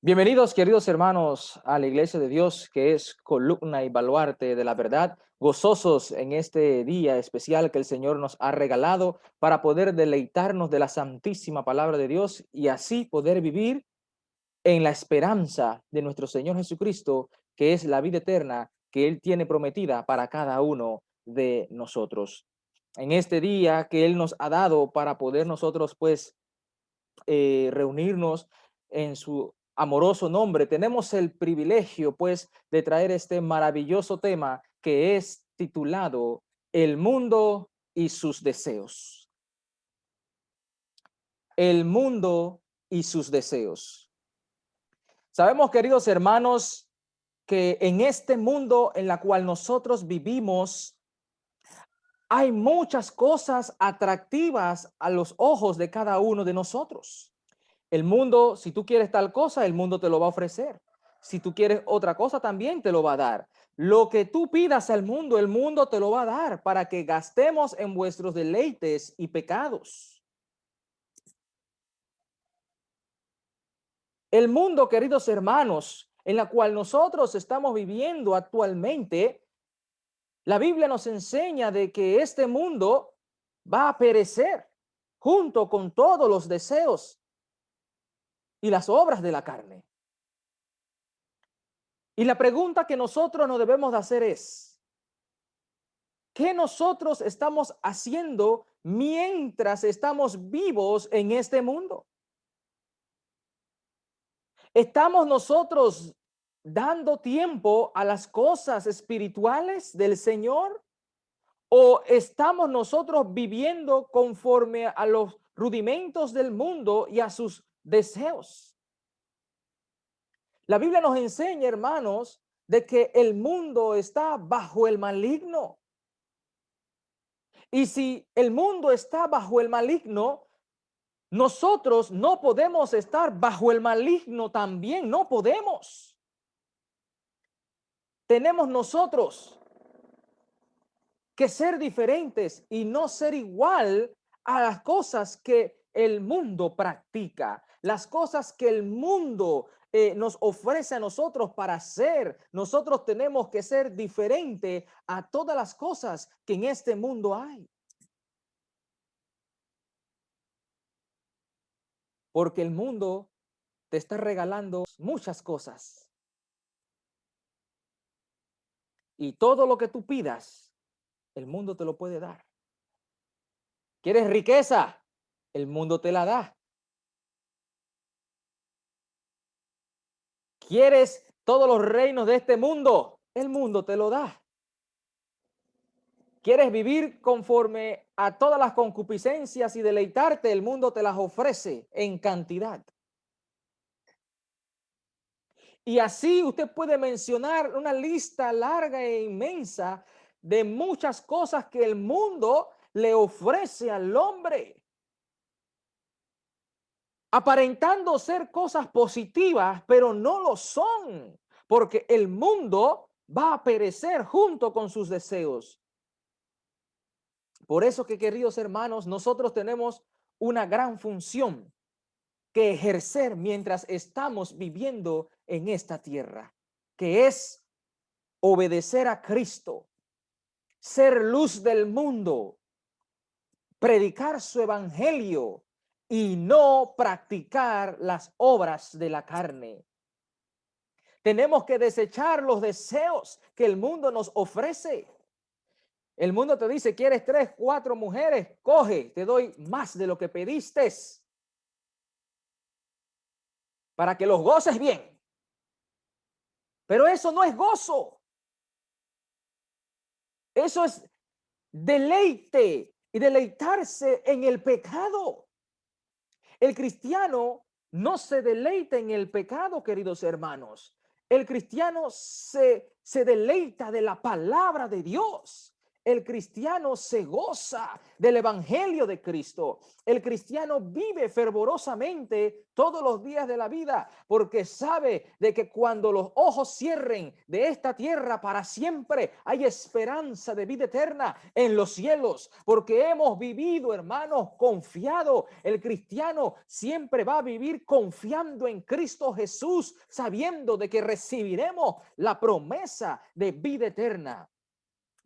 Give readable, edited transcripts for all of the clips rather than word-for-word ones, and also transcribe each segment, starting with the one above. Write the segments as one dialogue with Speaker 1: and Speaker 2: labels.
Speaker 1: Bienvenidos, queridos hermanos, a la Iglesia de Dios, que es columna y baluarte de la verdad, gozosos en este día especial que el Señor nos ha regalado para poder deleitarnos de la santísima palabra de Dios y así poder vivir en la esperanza de nuestro Señor Jesucristo, que es la vida eterna que Él tiene prometida para cada uno de nosotros. En este día que Él nos ha dado para poder nosotros, pues, reunirnos en su amoroso nombre, tenemos el privilegio, pues, de traer este maravilloso tema que es titulado El mundo y sus deseos. El mundo y sus deseos. Sabemos, queridos hermanos, que en este mundo en la cual nosotros vivimos, hay muchas cosas atractivas a los ojos de cada uno de nosotros. El mundo, si tú quieres tal cosa, el mundo te lo va a ofrecer. Si tú quieres otra cosa, también te lo va a dar. Lo que tú pidas al mundo, el mundo te lo va a dar para que gastemos en vuestros deleites y pecados. El mundo, queridos hermanos, en la cual nosotros estamos viviendo actualmente, la Biblia nos enseña de que este mundo va a perecer junto con todos los deseos y las obras de la carne. Y la pregunta que nosotros nos debemos de hacer es, ¿qué nosotros estamos haciendo mientras estamos vivos en este mundo? ¿Estamos nosotros dando tiempo a las cosas espirituales del Señor? ¿O estamos nosotros viviendo conforme a los rudimentos del mundo y a sus deseos? La Biblia nos enseña, hermanos, de que el mundo está bajo el maligno. Y si el mundo está bajo el maligno, nosotros no podemos estar bajo el maligno también, no podemos. Tenemos nosotros que ser diferentes y no ser igual a las cosas que el mundo practica, las cosas que el mundo nos ofrece a nosotros para hacer. Nosotros tenemos que ser diferente a todas las cosas que en este mundo hay. Porque el mundo te está regalando muchas cosas y todo lo que tú pidas, el mundo te lo puede dar. ¿Quieres riqueza? El mundo te la da. ¿Quieres todos los reinos de este mundo? El mundo te lo da. ¿Quieres vivir conforme a todas las concupiscencias y deleitarte? El mundo te las ofrece en cantidad. Y así usted puede mencionar una lista larga e inmensa de muchas cosas que el mundo le ofrece al hombre, aparentando ser cosas positivas, pero no lo son, porque el mundo va a perecer junto con sus deseos. Por eso que, queridos hermanos, nosotros tenemos una gran función que ejercer mientras estamos viviendo en esta tierra, que es obedecer a Cristo, ser luz del mundo, predicar su evangelio y no practicar las obras de la carne. Tenemos que desechar los deseos que el mundo nos ofrece. El mundo te dice, ¿quieres 3, 4 mujeres? Coge, te doy más de lo que pediste para que los goces bien. Pero eso no es gozo. Eso es deleite y deleitarse en el pecado. El cristiano no se deleita en el pecado, queridos hermanos. El cristiano se deleita de la palabra de Dios. El cristiano se goza del evangelio de Cristo. El cristiano vive fervorosamente todos los días de la vida porque sabe de que cuando los ojos cierren de esta tierra para siempre, hay esperanza de vida eterna en los cielos, porque hemos vivido, hermanos, confiado. El cristiano siempre va a vivir confiando en Cristo Jesús, sabiendo de que recibiremos la promesa de vida eterna.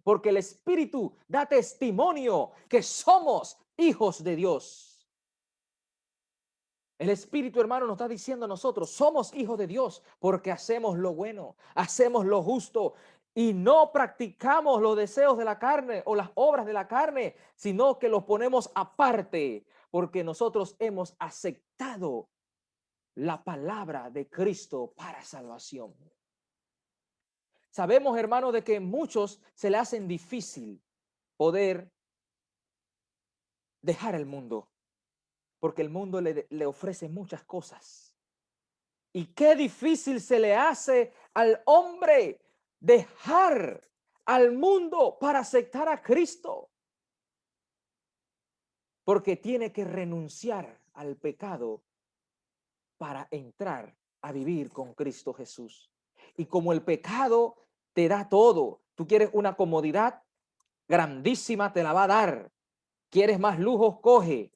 Speaker 1: Porque el Espíritu da testimonio que somos hijos de Dios. El Espíritu, hermano, nos está diciendo a nosotros, somos hijos de Dios porque hacemos lo bueno, hacemos lo justo y no practicamos los deseos de la carne o las obras de la carne, sino que los ponemos aparte porque nosotros hemos aceptado la palabra de Cristo para salvación. Sabemos, hermanos, de que muchos se le hacen difícil poder dejar el mundo, porque el mundo le ofrece muchas cosas. Y qué difícil se le hace al hombre dejar al mundo para aceptar a Cristo, porque tiene que renunciar al pecado para entrar a vivir con Cristo Jesús. Y como el pecado te da todo, tú quieres una comodidad grandísima, te la va a dar. Quieres más lujos, coge.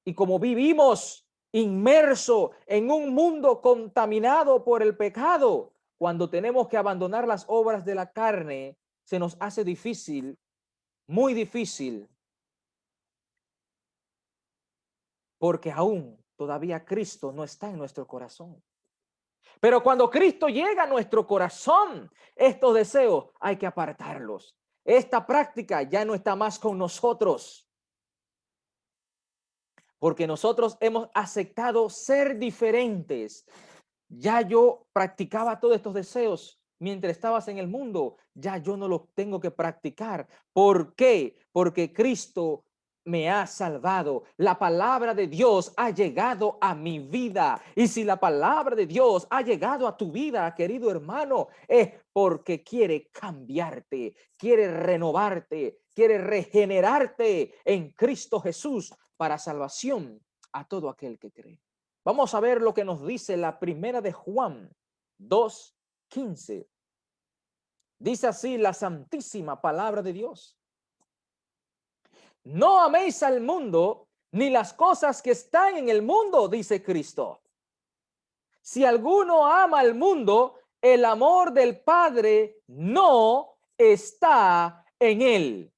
Speaker 1: Y como vivimos inmerso en un mundo contaminado por el pecado, cuando tenemos que abandonar las obras de la carne, se nos hace difícil, muy difícil, porque aún todavía Cristo no está en nuestro corazón. Pero cuando Cristo llega a nuestro corazón, estos deseos hay que apartarlos. Esta práctica ya no está más con nosotros, porque nosotros hemos aceptado ser diferentes. Ya yo practicaba todos estos deseos mientras estabas en el mundo, ya yo no los tengo que practicar. ¿Por qué? Porque Cristo me ha salvado. La palabra de Dios ha llegado a mi vida. Y si la palabra de Dios ha llegado a tu vida, querido hermano, es porque quiere cambiarte, quiere renovarte, quiere regenerarte en Cristo Jesús para salvación a todo aquel que cree. Vamos a ver lo que nos dice la primera de Juan 2:15. Dice así la santísima palabra de Dios. No améis al mundo ni las cosas que están en el mundo, dice Cristo. Si alguno ama al mundo, el amor del Padre no está en él.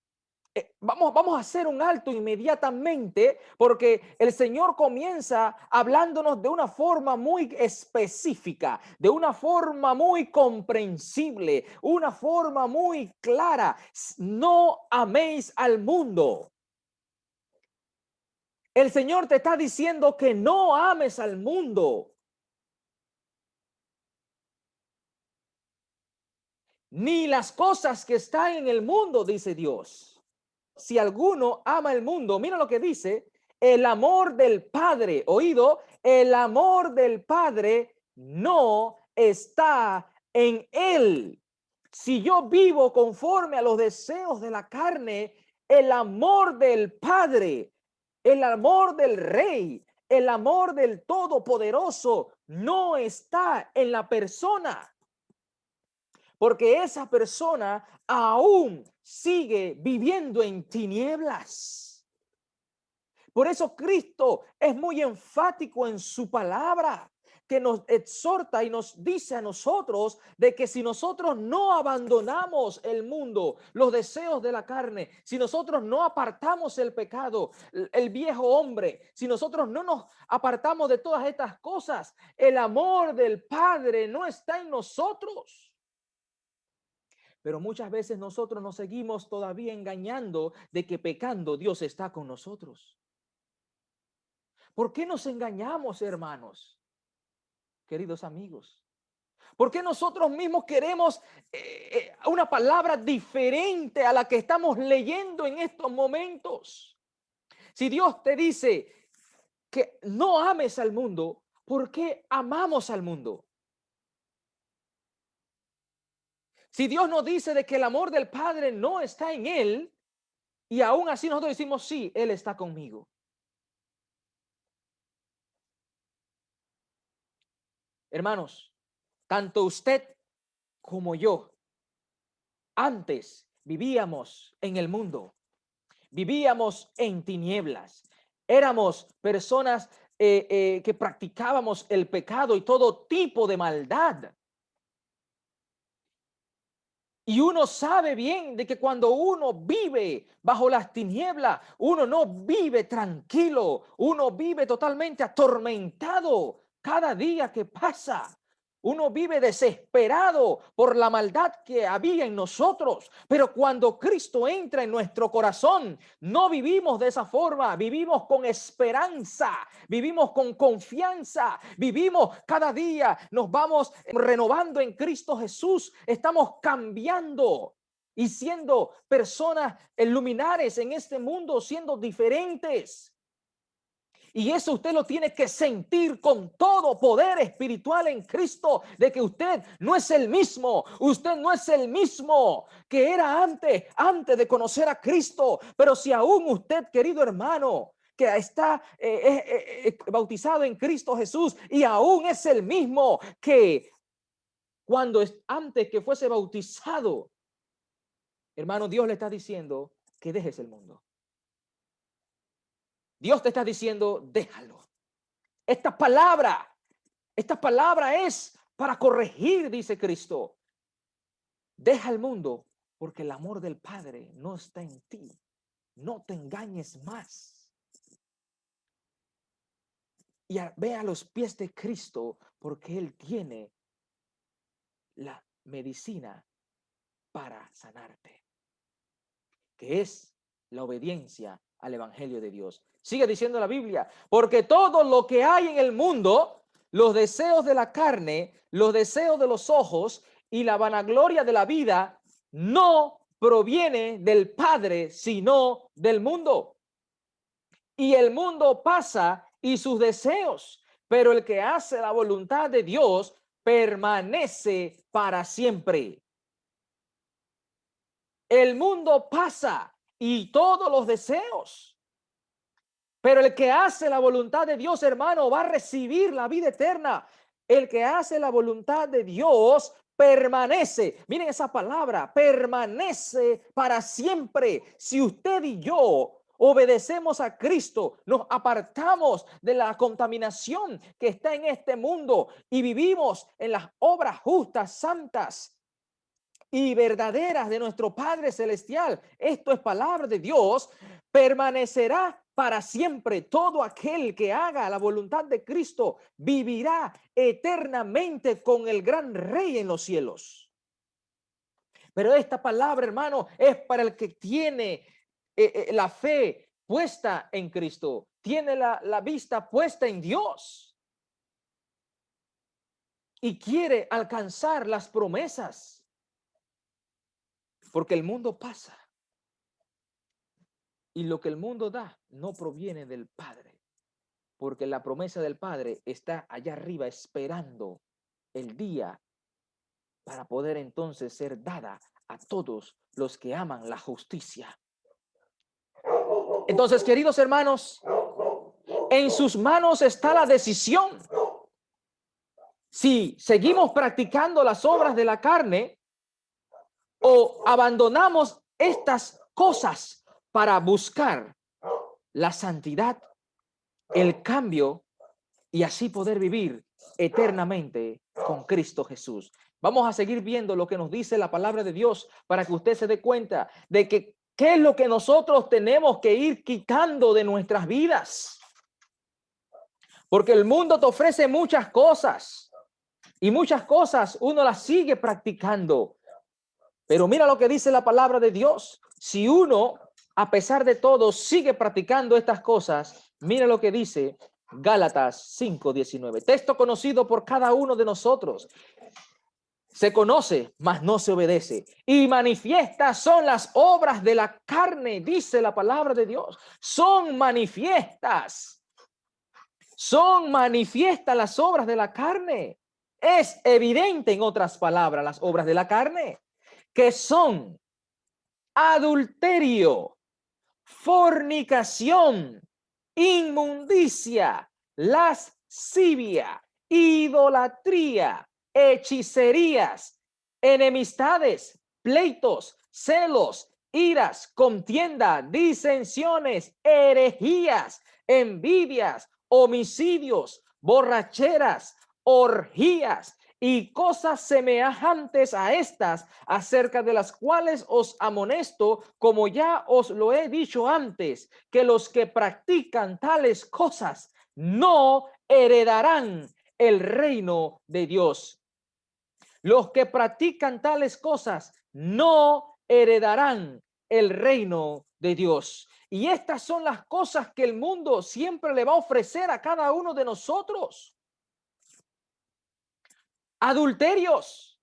Speaker 1: Vamos a hacer un alto inmediatamente porque el Señor comienza hablándonos de una forma muy específica, de una forma muy comprensible, una forma muy clara. No améis al mundo. El Señor te está diciendo que no ames al mundo, ni las cosas que están en el mundo, dice Dios. Si alguno ama el mundo, mira lo que dice, el amor del Padre, oído, el amor del Padre no está en él. Si yo vivo conforme a los deseos de la carne, el amor del Padre, el amor del Rey, el amor del Todopoderoso no está en la persona. Porque esa persona aún sigue viviendo en tinieblas. Por eso Cristo es muy enfático en su palabra, que nos exhorta y nos dice a nosotros de que si nosotros no abandonamos el mundo, los deseos de la carne, si nosotros no apartamos el pecado, el viejo hombre, si nosotros no nos apartamos de todas estas cosas, el amor del Padre no está en nosotros. Pero muchas veces nosotros nos seguimos todavía engañando de que pecando Dios está con nosotros. ¿Por qué nos engañamos, hermanos? Queridos amigos. ¿Por qué nosotros mismos queremos una palabra diferente a la que estamos leyendo en estos momentos? Si Dios te dice que no ames al mundo, ¿por qué amamos al mundo? Si Dios nos dice de que el amor del Padre no está en Él, y aún así nosotros decimos, sí, Él está conmigo. Hermanos, tanto usted como yo, antes vivíamos en el mundo, vivíamos en tinieblas, éramos personas que practicábamos el pecado y todo tipo de maldad. Y uno sabe bien de que cuando uno vive bajo las tinieblas, uno no vive tranquilo, uno vive totalmente atormentado cada día que pasa. Uno vive desesperado por la maldad que había en nosotros. Pero cuando Cristo entra en nuestro corazón, no vivimos de esa forma. Vivimos con esperanza, vivimos con confianza, vivimos cada día, nos vamos renovando en Cristo Jesús. Estamos cambiando y siendo personas luminares en este mundo, siendo diferentes. Y eso usted lo tiene que sentir con todo poder espiritual en Cristo, de que usted no es el mismo, usted no es el mismo que era antes de conocer a Cristo. Pero si aún usted, querido hermano, que está bautizado en Cristo Jesús y aún es el mismo que cuando antes que fuese bautizado, hermano, Dios le está diciendo que dejes el mundo. Dios te está diciendo, déjalo. Esta palabra es para corregir, dice Cristo. Deja el mundo porque el amor del Padre no está en ti. No te engañes más. Y ve a los pies de Cristo porque Él tiene la medicina para sanarte, que es la obediencia al Evangelio de Dios. Sigue diciendo la Biblia, porque todo lo que hay en el mundo, los deseos de la carne, los deseos de los ojos y la vanagloria de la vida, no proviene del Padre, sino del mundo. Y el mundo pasa y sus deseos, pero el que hace la voluntad de Dios permanece para siempre. El mundo pasa y todos los deseos, pero el que hace la voluntad de Dios, hermano, va a recibir la vida eterna. El que hace la voluntad de Dios permanece. Miren esa palabra, permanece para siempre. Si usted y yo obedecemos a Cristo, nos apartamos de la contaminación que está en este mundo y vivimos en las obras justas, santas y verdaderas de nuestro Padre Celestial. Esto es palabra de Dios. Permanecerá para siempre. Todo aquel que haga la voluntad de Cristo vivirá eternamente con el gran Rey en los cielos. Pero esta palabra, hermano, es para el que tiene la fe puesta en Cristo, tiene la vista puesta en Dios y quiere alcanzar las promesas. Porque el mundo pasa y lo que el mundo da no proviene del Padre, porque la promesa del Padre está allá arriba esperando el día para poder entonces ser dada a todos los que aman la justicia. Entonces, queridos hermanos, en sus manos está la decisión. Si seguimos practicando las obras de la carne o abandonamos estas cosas para buscar la santidad, el cambio y así poder vivir eternamente con Cristo Jesús. Vamos a seguir viendo lo que nos dice la palabra de Dios para que usted se dé cuenta de que qué es lo que nosotros tenemos que ir quitando de nuestras vidas. Porque el mundo te ofrece muchas cosas y muchas cosas uno las sigue practicando. Pero mira lo que dice la palabra de Dios. Si uno, a pesar de todo, sigue practicando estas cosas, mira lo que dice Gálatas 5:19. Texto conocido por cada uno de nosotros. Se conoce, mas no se obedece. Y manifiestas son las obras de la carne, dice la palabra de Dios. Son manifiestas. Son manifiestas las obras de la carne. Es evidente, en otras palabras, las obras de la carne. que son adulterio, fornicación, inmundicia, lascivia, idolatría, hechicerías, enemistades, pleitos, celos, iras, contienda, disensiones, herejías, envidias, homicidios, borracheras, orgías y cosas semejantes a estas, acerca de las cuales os amonesto, como ya os lo he dicho antes, que los que practican tales cosas no heredarán el reino de Dios. Los que practican tales cosas no heredarán el reino de Dios. Y estas son las cosas que el mundo siempre le va a ofrecer a cada uno de nosotros. Adulterios.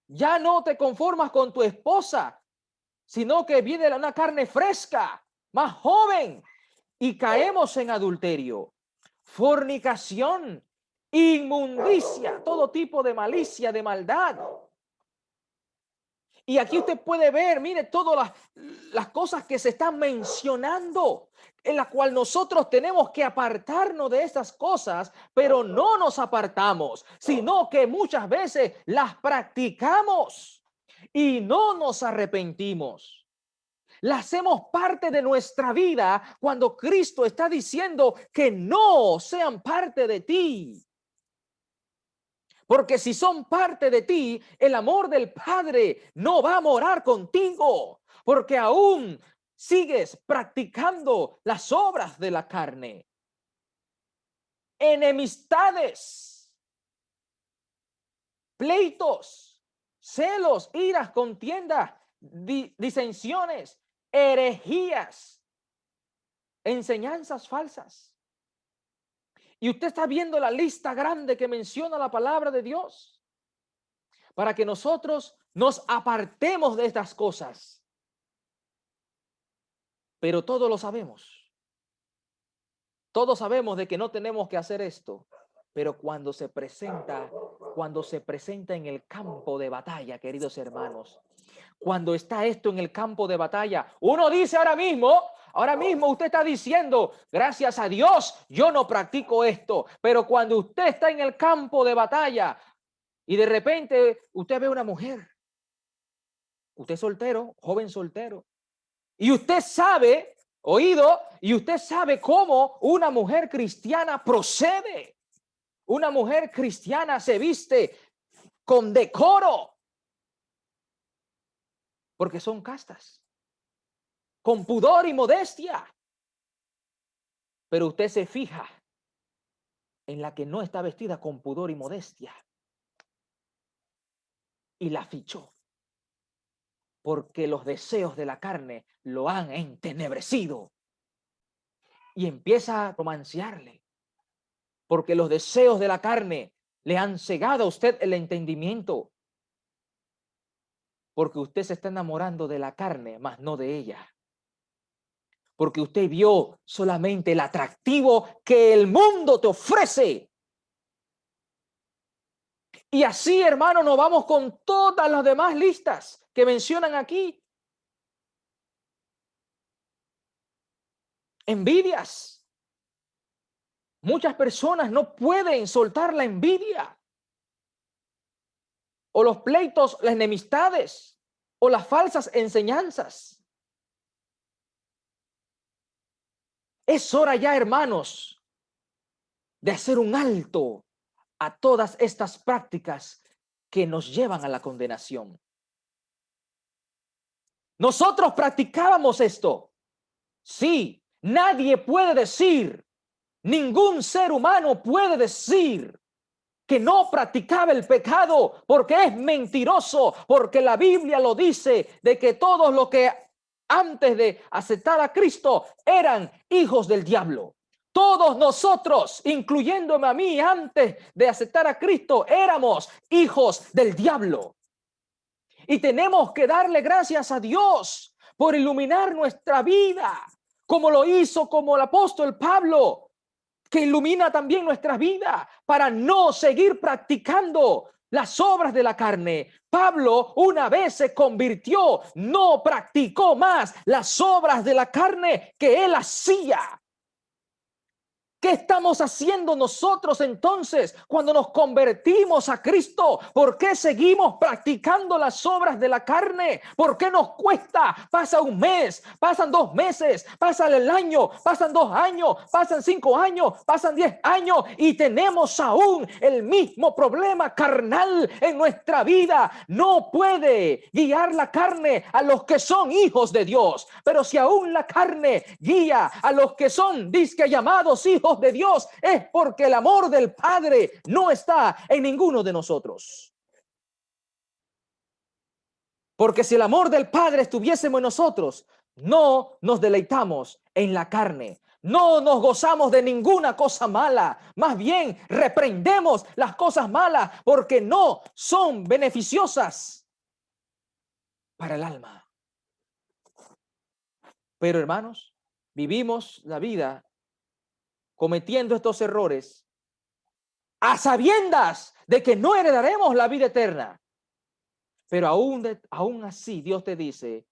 Speaker 1: Ya no te conformas con tu esposa, sino que viene una carne fresca, más joven, y caemos en adulterio, fornicación, inmundicia, todo tipo de malicia, de maldad. Y aquí usted puede ver, mire, todas las cosas que se están mencionando, en la cual nosotros tenemos que apartarnos de esas cosas, pero no nos apartamos, sino que muchas veces las practicamos y no nos arrepentimos. La hacemos parte de nuestra vida cuando Cristo está diciendo que no sean parte de ti. Porque si son parte de ti, el amor del Padre no va a morar contigo, porque aún sigues practicando las obras de la carne. Enemistades, pleitos, celos, iras, contiendas, disensiones, herejías, enseñanzas falsas. Y usted está viendo la lista grande que menciona la palabra de Dios para que nosotros nos apartemos de estas cosas. Pero todos lo sabemos. Todos sabemos de que no tenemos que hacer esto. Pero cuando se presenta en el campo de batalla, queridos hermanos, cuando está esto en el campo de batalla, uno dice ahora mismo usted está diciendo, gracias a Dios, yo no practico esto. Pero cuando usted está en el campo de batalla y de repente usted ve una mujer, usted es soltero, joven soltero, y usted sabe, y usted sabe cómo una mujer cristiana procede. Una mujer cristiana se viste con decoro, porque son castas, con pudor y modestia. Pero usted se fija en la que no está vestida con pudor y modestia y la fichó, porque los deseos de la carne lo han entenebrecido y empieza a romancearle, porque los deseos de la carne le han cegado a usted el entendimiento, porque usted se está enamorando de la carne, mas no de ella. Porque usted vio solamente el atractivo que el mundo te ofrece. Y así, hermano, nos vamos con todas las demás listas que mencionan aquí. Envidias. Muchas personas no pueden soltar la envidia. O los pleitos, las enemistades, o las falsas enseñanzas. Es hora ya, hermanos, de hacer un alto a todas estas prácticas que nos llevan a la condenación. Nosotros practicábamos esto. Sí, nadie puede decir, ningún ser humano puede decir que no practicaba el pecado, porque es mentiroso, porque la Biblia lo dice, de que todos los que antes de aceptar a Cristo eran hijos del diablo. Todos nosotros, incluyéndome a mí, antes de aceptar a Cristo, éramos hijos del diablo. Y tenemos que darle gracias a Dios por iluminar nuestra vida, como lo hizo como el apóstol Pablo, que ilumina también nuestra vida para no seguir practicando las obras de la carne. Pablo una vez se convirtió, no practicó más las obras de la carne que él hacía. ¿Qué estamos haciendo nosotros entonces cuando nos convertimos a Cristo? ¿Por qué seguimos practicando las obras de la carne? ¿Por qué nos cuesta? Pasa un mes, pasan 2 meses, pasa el año, pasan 2 años, pasan 5 años, pasan 10 años y tenemos aún el mismo problema carnal en nuestra vida. No puede guiar la carne a los que son hijos de Dios, pero si aún la carne guía a los que son disque llamados hijos de Dios, es porque el amor del Padre no está en ninguno de nosotros. Porque si el amor del Padre estuviésemos en nosotros, no nos deleitamos en la carne. No nos gozamos de ninguna cosa mala. Más bien, reprendemos las cosas malas porque no son beneficiosas para el alma. Pero hermanos, vivimos la vida cometiendo estos errores a sabiendas de que no heredaremos la vida eterna. Pero aún así Dios te dice,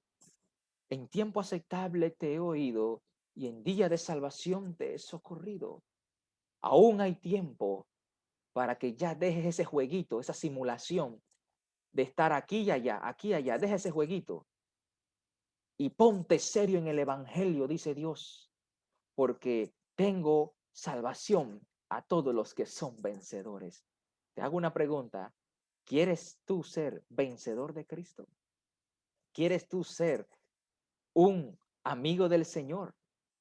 Speaker 1: en tiempo aceptable te he oído y en día de salvación te he socorrido. Aún hay tiempo para que ya dejes ese jueguito, esa simulación de estar aquí y allá, aquí y allá. Deja ese jueguito y ponte serio en el evangelio, dice Dios, porque tengo salvación a todos los que son vencedores. Te hago una pregunta. ¿Quieres tú ser vencedor de Cristo? ¿Quieres tú ser un amigo del Señor?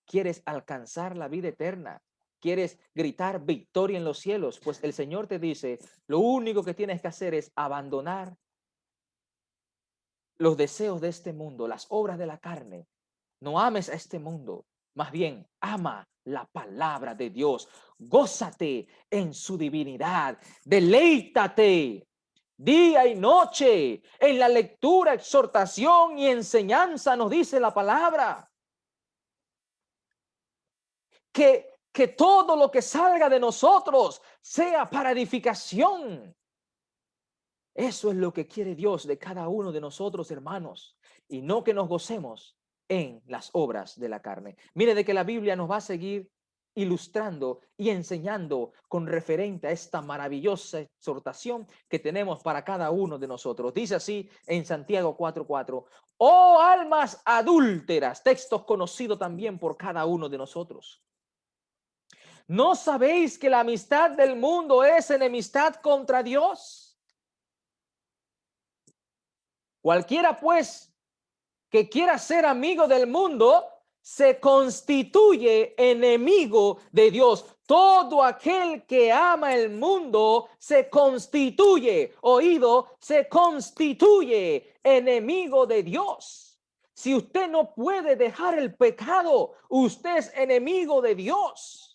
Speaker 1: ¿Quieres alcanzar la vida eterna? ¿Quieres gritar victoria en los cielos? Pues el Señor te dice, lo único que tienes que hacer es abandonar los deseos de este mundo, las obras de la carne. No ames a este mundo, más bien ama la palabra de Dios. Gózate en su divinidad, deleítate día y noche en la lectura, exhortación y enseñanza, nos dice la palabra. Que todo lo que salga de nosotros sea para edificación. Eso es lo que quiere Dios de cada uno de nosotros, hermanos, y no que nos gocemos en las obras de la carne. Mire de que la Biblia nos va a seguir ilustrando y enseñando con referente a esta maravillosa exhortación que tenemos para cada uno de nosotros. Dice así en Santiago 4:4, oh almas adúlteras, textos conocidos también por cada uno de nosotros. ¿No sabéis que la amistad del mundo es enemistad contra Dios? Cualquiera, pues, que quiera ser amigo del mundo, se constituye enemigo de Dios. Todo aquel que ama el mundo se constituye, oído, se constituye enemigo de Dios. Si usted no puede dejar el pecado, usted es enemigo de Dios.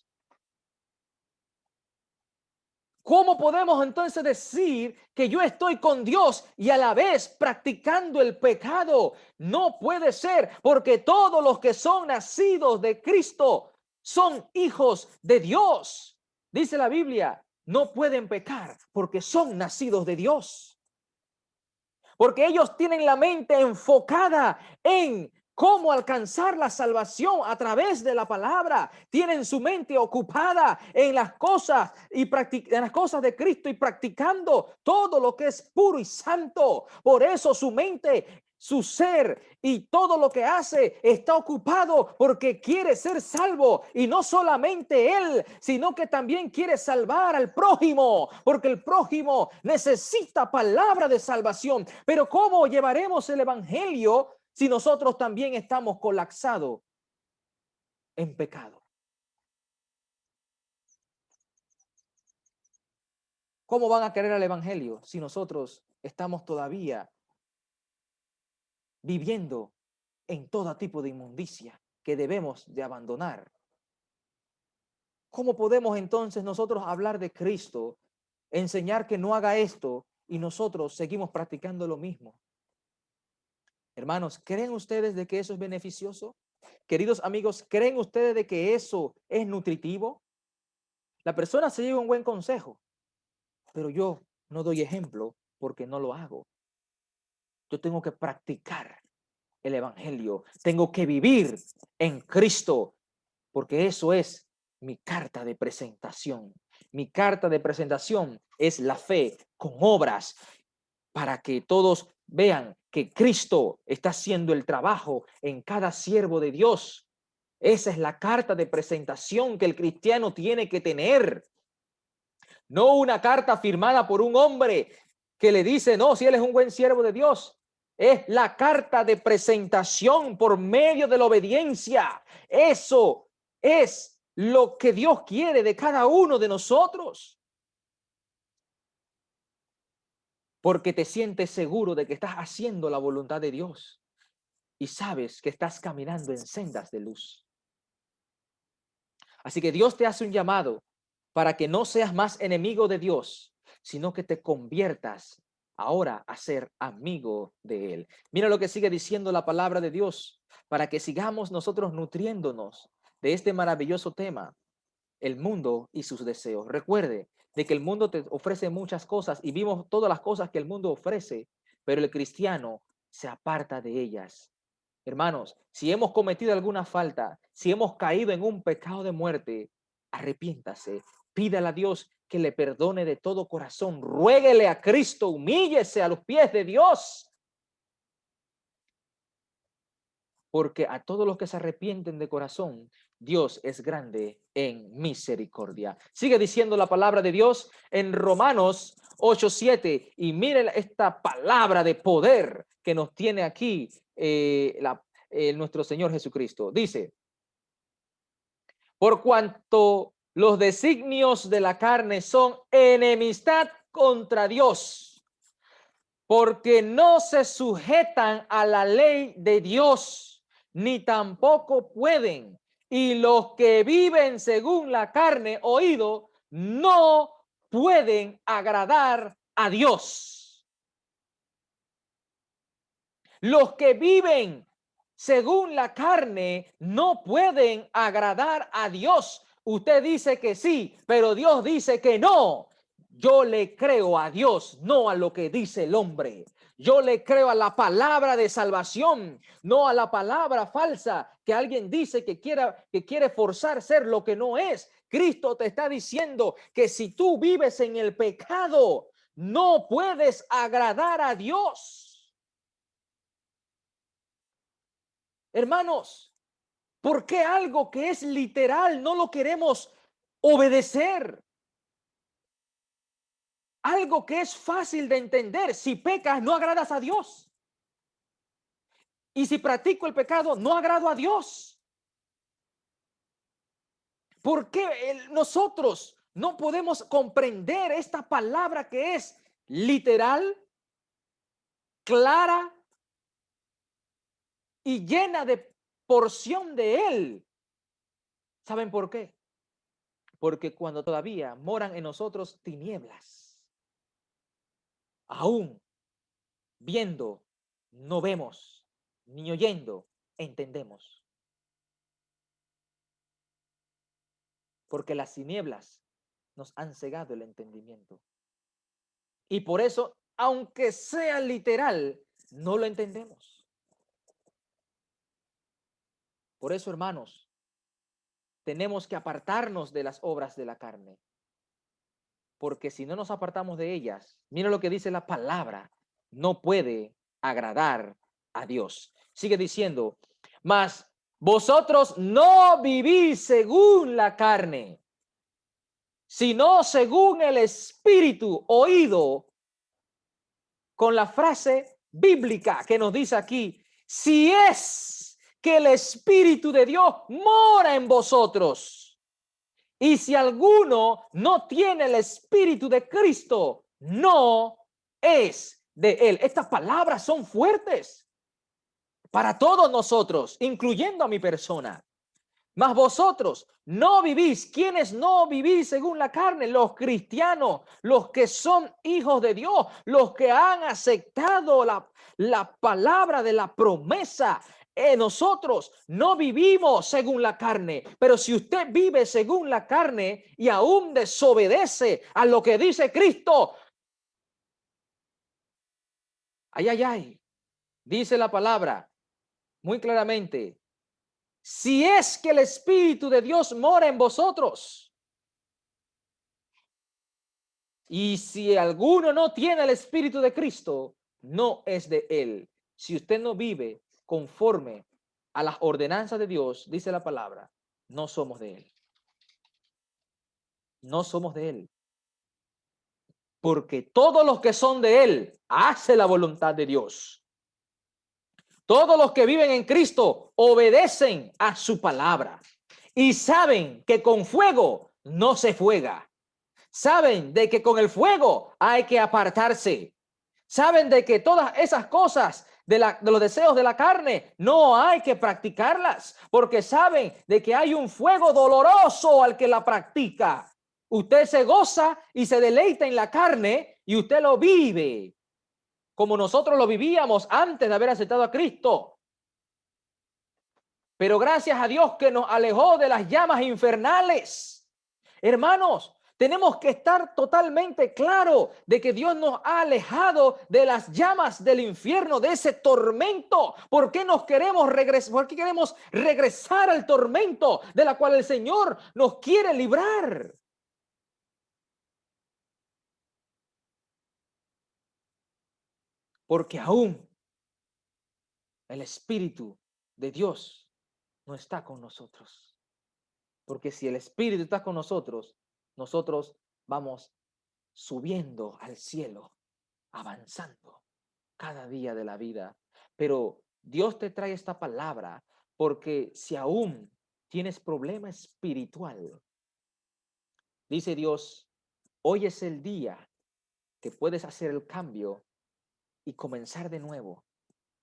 Speaker 1: ¿Cómo podemos entonces decir que yo estoy con Dios y a la vez practicando el pecado? No puede ser, porque todos los que son nacidos de Cristo son hijos de Dios. Dice la Biblia, no pueden pecar porque son nacidos de Dios. Porque ellos tienen la mente enfocada en cómo alcanzar la salvación a través de la palabra. Tienen su mente ocupada en las cosas en las cosas de Cristo y practicando todo lo que es puro y santo. Por eso su mente, su ser y todo lo que hace está ocupado porque quiere ser salvo, y no solamente él, sino que también quiere salvar al prójimo, porque el prójimo necesita palabra de salvación. Pero ¿cómo llevaremos el evangelio si nosotros también estamos colapsados en pecado? ¿Cómo van a querer el evangelio si nosotros estamos todavía viviendo en todo tipo de inmundicia que debemos de abandonar? ¿Cómo podemos entonces nosotros hablar de Cristo, enseñar que no haga esto y nosotros seguimos practicando lo mismo? Hermanos, ¿creen ustedes de que eso es beneficioso? Queridos amigos, ¿creen ustedes de que eso es nutritivo? La persona se lleva un buen consejo, pero yo no doy ejemplo porque no lo hago. Yo tengo que practicar el evangelio. Tengo que vivir en Cristo, porque eso es mi carta de presentación. Mi carta de presentación es la fe con obras para que todos vean que Cristo está haciendo el trabajo en cada siervo de Dios. Esa es la carta de presentación que el cristiano tiene que tener. No una carta firmada por un hombre que le dice, no, si él es un buen siervo de Dios. Es la carta de presentación por medio de la obediencia. Eso es lo que Dios quiere de cada uno de nosotros. Porque te sientes seguro de que estás haciendo la voluntad de Dios y sabes que estás caminando en sendas de luz. Así que Dios te hace un llamado para que no seas más enemigo de Dios, sino que te conviertas ahora a ser amigo de Él. Mira lo que sigue diciendo la palabra de Dios, para que sigamos nosotros nutriéndonos de este maravilloso tema, el mundo y sus deseos. Recuerde de que el mundo te ofrece muchas cosas y vimos todas las cosas que el mundo ofrece, pero el cristiano se aparta de ellas. Hermanos, si hemos cometido alguna falta, si hemos caído en un pecado de muerte, arrepiéntase, pídale a Dios que le perdone de todo corazón, ruéguele a Cristo, humíllese a los pies de Dios, porque a todos los que se arrepienten de corazón, Dios es grande en misericordia. Sigue diciendo la palabra de Dios en Romanos 8:7, y miren esta palabra de poder que nos tiene aquí nuestro Señor Jesucristo. Dice, por cuanto los designios de la carne son enemistad contra Dios, porque no se sujetan a la ley de Dios, ni tampoco pueden. Y los que viven según la carne, oído, no pueden agradar a Dios. Los que viven según la carne no pueden agradar a Dios. Usted dice que sí, pero Dios dice que no. Yo le creo a Dios, no a lo que dice el hombre. Yo le creo a la palabra de salvación, no a la palabra falsa que alguien dice que quiere forzar ser lo que no es. Cristo te está diciendo que si tú vives en el pecado, no puedes agradar a Dios. Hermanos, ¿por qué algo que es literal no lo queremos obedecer? Algo que es fácil de entender. Si pecas, no agradas a Dios. Y si practico el pecado, no agrado a Dios. ¿Por qué nosotros no podemos comprender esta palabra que es literal, clara y llena de porción de Él? ¿Saben por qué? Porque cuando todavía moran en nosotros tinieblas, aún viendo, no vemos, ni oyendo, entendemos. Porque las tinieblas nos han cegado el entendimiento. Y por eso, aunque sea literal, no lo entendemos. Por eso, hermanos, tenemos que apartarnos de las obras de la carne. Porque si no nos apartamos de ellas, mira lo que dice la palabra, no puede agradar a Dios. Sigue diciendo, mas vosotros no vivís según la carne, sino según el Espíritu, oído con la frase bíblica que nos dice aquí, si es que el Espíritu de Dios mora en vosotros. Y si alguno no tiene el Espíritu de Cristo, no es de Él. Estas palabras son fuertes para todos nosotros, incluyendo a mi persona. Mas vosotros no vivís. ¿Quiénes no vivís según la carne? Los cristianos, los que son hijos de Dios, los que han aceptado la palabra de la promesa. Nosotros no vivimos según la carne, pero si usted vive según la carne y aún desobedece a lo que dice Cristo, Ay, ay, ay. Dice la palabra muy claramente. Si es que el Espíritu de Dios mora en vosotros. Y si alguno no tiene el Espíritu de Cristo, no es de él. Si usted no vive conforme a las ordenanzas de Dios, dice la palabra, no somos de él. No somos de él. Porque todos los que son de él hacen la voluntad de Dios. Todos los que viven en Cristo obedecen a su palabra y saben que con fuego no se fuega. Saben de que con el fuego hay que apartarse. Saben de que todas esas cosas de los deseos de la carne no hay que practicarlas, porque saben de que hay un fuego doloroso al que la practica. Usted se goza y se deleita en la carne y usted lo vive como nosotros lo vivíamos antes de haber aceptado a Cristo. Pero gracias a Dios que nos alejó de las llamas infernales. Hermanos, tenemos que estar totalmente claro de que Dios nos ha alejado de las llamas del infierno, de ese tormento. ¿Por qué nos queremos regresar? ¿Por qué queremos regresar al tormento de la cual el Señor nos quiere librar? Porque aún el Espíritu de Dios no está con nosotros. Porque si el Espíritu está con nosotros, nosotros vamos subiendo al cielo, avanzando cada día de la vida. Pero Dios te trae esta palabra porque si aún tienes problema espiritual, dice Dios, hoy es el día que puedes hacer el cambio y comenzar de nuevo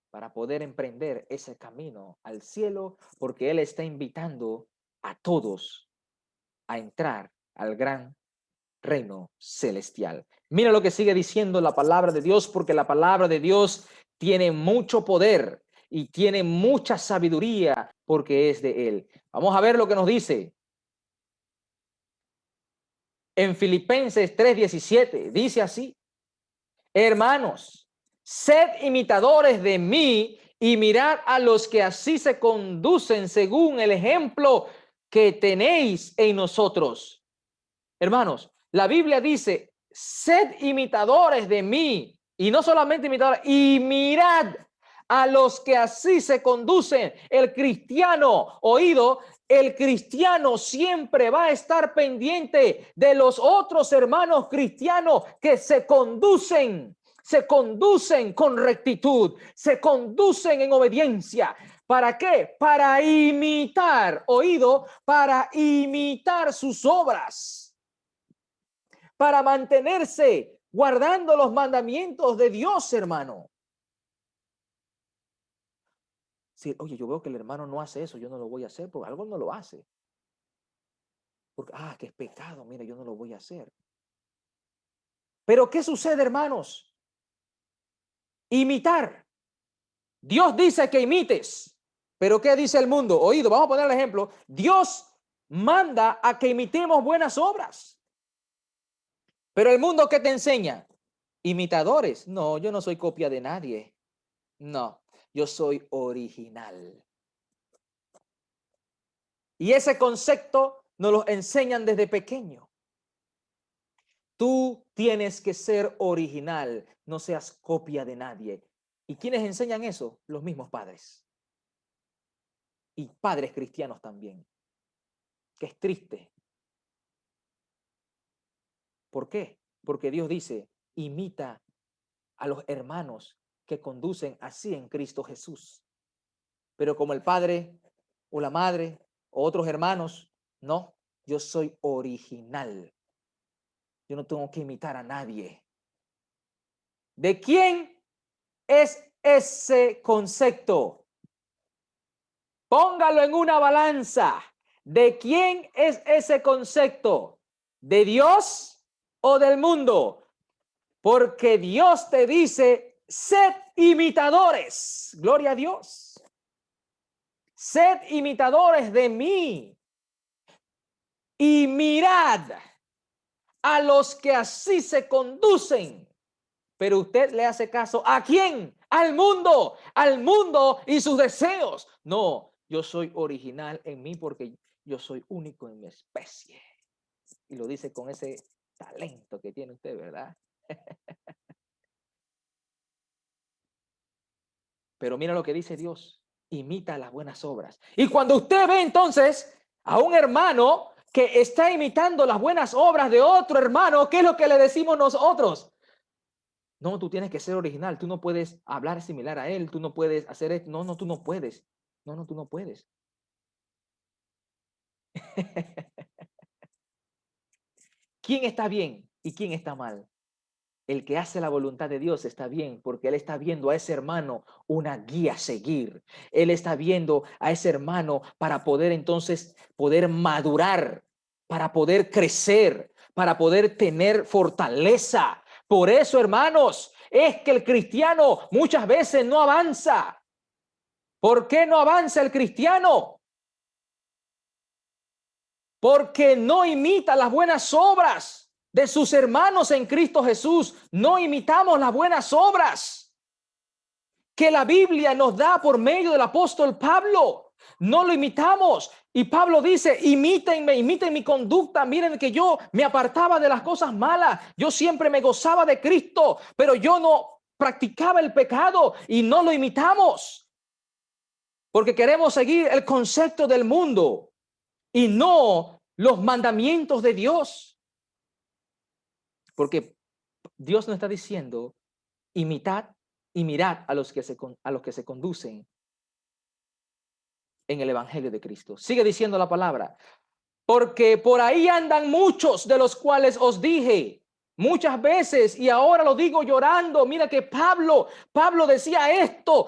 Speaker 1: para poder emprender ese camino al cielo, porque Él está invitando a todos a entrar al gran reino celestial. Mira lo que sigue diciendo la palabra de Dios, porque la palabra de Dios tiene mucho poder y tiene mucha sabiduría porque es de Él. Vamos a ver lo que nos dice. En Filipenses 3:17 dice así: hermanos, sed imitadores de mí y mirad a los que así se conducen según el ejemplo que tenéis en nosotros. Hermanos, la Biblia dice, sed imitadores de mí, y no solamente imitadores, y mirad a los que así se conducen. El cristiano, oído, el cristiano siempre va a estar pendiente de los otros hermanos cristianos que se conducen con rectitud, se conducen en obediencia. ¿Para qué? Para imitar, oído, para imitar sus obras, para mantenerse guardando los mandamientos de Dios, hermano. Si, oye, yo veo que el hermano no hace eso, yo no lo voy a hacer, porque algo no lo hace. Porque, que es pecado, mira, yo no lo voy a hacer. Pero ¿qué sucede, hermanos? Imitar. Dios dice que imites, pero ¿qué dice el mundo? Oído, vamos a poner el ejemplo. Dios manda a que imitemos buenas obras. Pero el mundo, ¿qué te enseña? Imitadores. No, yo no soy copia de nadie. No, yo soy original. Y ese concepto nos lo enseñan desde pequeño. Tú tienes que ser original, no seas copia de nadie. ¿Y quiénes enseñan eso? Los mismos padres. Y padres cristianos también. Que es triste. ¿Por qué? Porque Dios dice, imita a los hermanos que conducen así en Cristo Jesús. Pero como el padre o la madre o otros hermanos, no, yo soy original. Yo no tengo que imitar a nadie. ¿De quién es ese concepto? Póngalo en una balanza. ¿De quién es ese concepto? ¿De Dios o del mundo? Porque Dios te dice, sed imitadores. Gloria a Dios. Sed imitadores de mí. Y mirad a los que así se conducen. Pero usted le hace caso ¿a quién? Al mundo y sus deseos. No, yo soy original en mí porque yo soy único en mi especie. Y lo dice con ese talento que tiene usted, ¿verdad? Pero mira lo que dice Dios, imita las buenas obras. Y cuando usted ve entonces a un hermano que está imitando las buenas obras de otro hermano, ¿qué es lo que le decimos nosotros? No, tú tienes que ser original, tú no puedes hablar similar a él, tú no puedes hacer esto, no, tú no puedes. No, tú no puedes. ¿Quién está bien y quién está mal? El que hace la voluntad de Dios está bien porque él está viendo a ese hermano una guía a seguir. Él está viendo a ese hermano para poder entonces poder madurar, para poder crecer, para poder tener fortaleza. Por eso, hermanos, es que el cristiano muchas veces no avanza. ¿Por qué no avanza el cristiano? Porque no imita las buenas obras de sus hermanos en Cristo Jesús. No imitamos las buenas obras que la Biblia nos da por medio del apóstol Pablo. No lo imitamos. Y Pablo dice, imítenme, imiten mi conducta. Miren que yo me apartaba de las cosas malas. Yo siempre me gozaba de Cristo, pero yo no practicaba el pecado y no lo imitamos. Porque queremos seguir el concepto del mundo y no los mandamientos de Dios. Porque Dios nos está diciendo, imitad y mirad a los que se conducen en el evangelio de Cristo. Sigue diciendo la palabra, porque por ahí andan muchos de los cuales os dije muchas veces, y ahora lo digo llorando. Mira que Pablo decía esto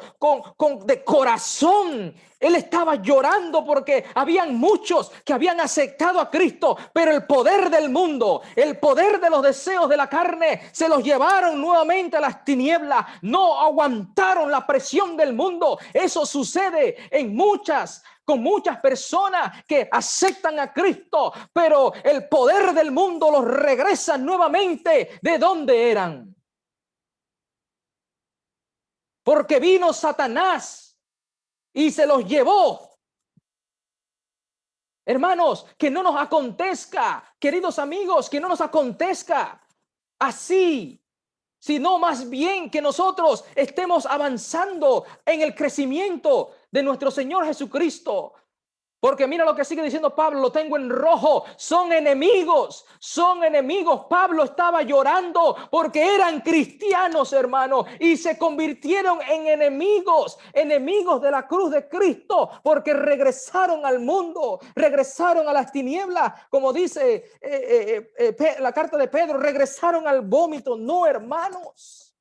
Speaker 1: de corazón. Él estaba llorando porque habían muchos que habían aceptado a Cristo, pero el poder del mundo, el poder de los deseos de la carne, se los llevaron nuevamente a las tinieblas. No aguantaron la presión del mundo. Eso sucede con muchas personas que aceptan a Cristo, pero el poder del mundo los regresa nuevamente de donde eran. Porque vino Satanás y se los llevó. Hermanos, que no nos acontezca, queridos amigos, que no nos acontezca así, sino más bien que nosotros estemos avanzando en el crecimiento de nuestro Señor Jesucristo. Porque mira lo que sigue diciendo Pablo, lo tengo en rojo, son enemigos. Pablo estaba llorando porque eran cristianos, hermano, y se convirtieron en enemigos de la cruz de Cristo, porque regresaron al mundo, regresaron a las tinieblas, como dice la carta de Pedro, regresaron al vómito. No, hermanos.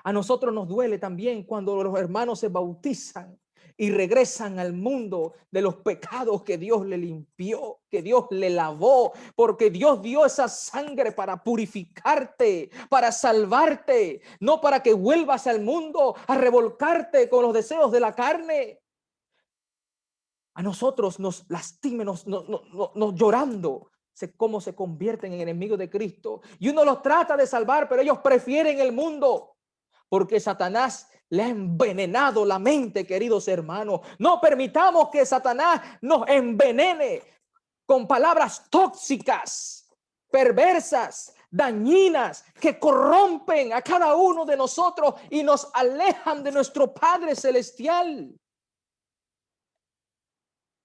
Speaker 1: A nosotros nos duele también cuando los hermanos se bautizan y regresan al mundo de los pecados que Dios le limpió, que Dios le lavó, porque Dios dio esa sangre para purificarte, para salvarte, no para que vuelvas al mundo a revolcarte con los deseos de la carne. A nosotros nos lastima, nos llorando, cómo se convierten en enemigos de Cristo. Y uno los trata de salvar, pero ellos prefieren el mundo, porque Satanás le ha envenenado la mente, queridos hermanos. No permitamos que Satanás nos envenene con palabras tóxicas, perversas, dañinas, que corrompen a cada uno de nosotros y nos alejan de nuestro Padre Celestial.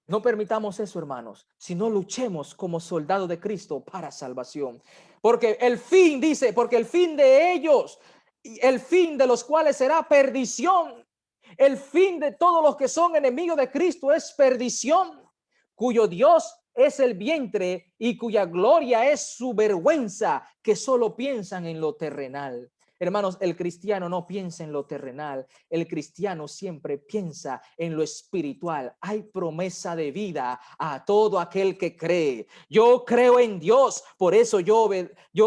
Speaker 1: No permitamos eso, hermanos, sino luchemos como soldados de Cristo para salvación. Porque el fin, dice, porque el fin de ellos, el fin de los cuales será perdición. El fin de todos los que son enemigos de Cristo es perdición, cuyo Dios es el vientre y cuya gloria es su vergüenza, que solo piensan en lo terrenal. Hermanos, el cristiano no piensa en lo terrenal, el cristiano siempre piensa en lo espiritual. Hay promesa de vida a todo aquel que cree. Yo creo en Dios, por eso yo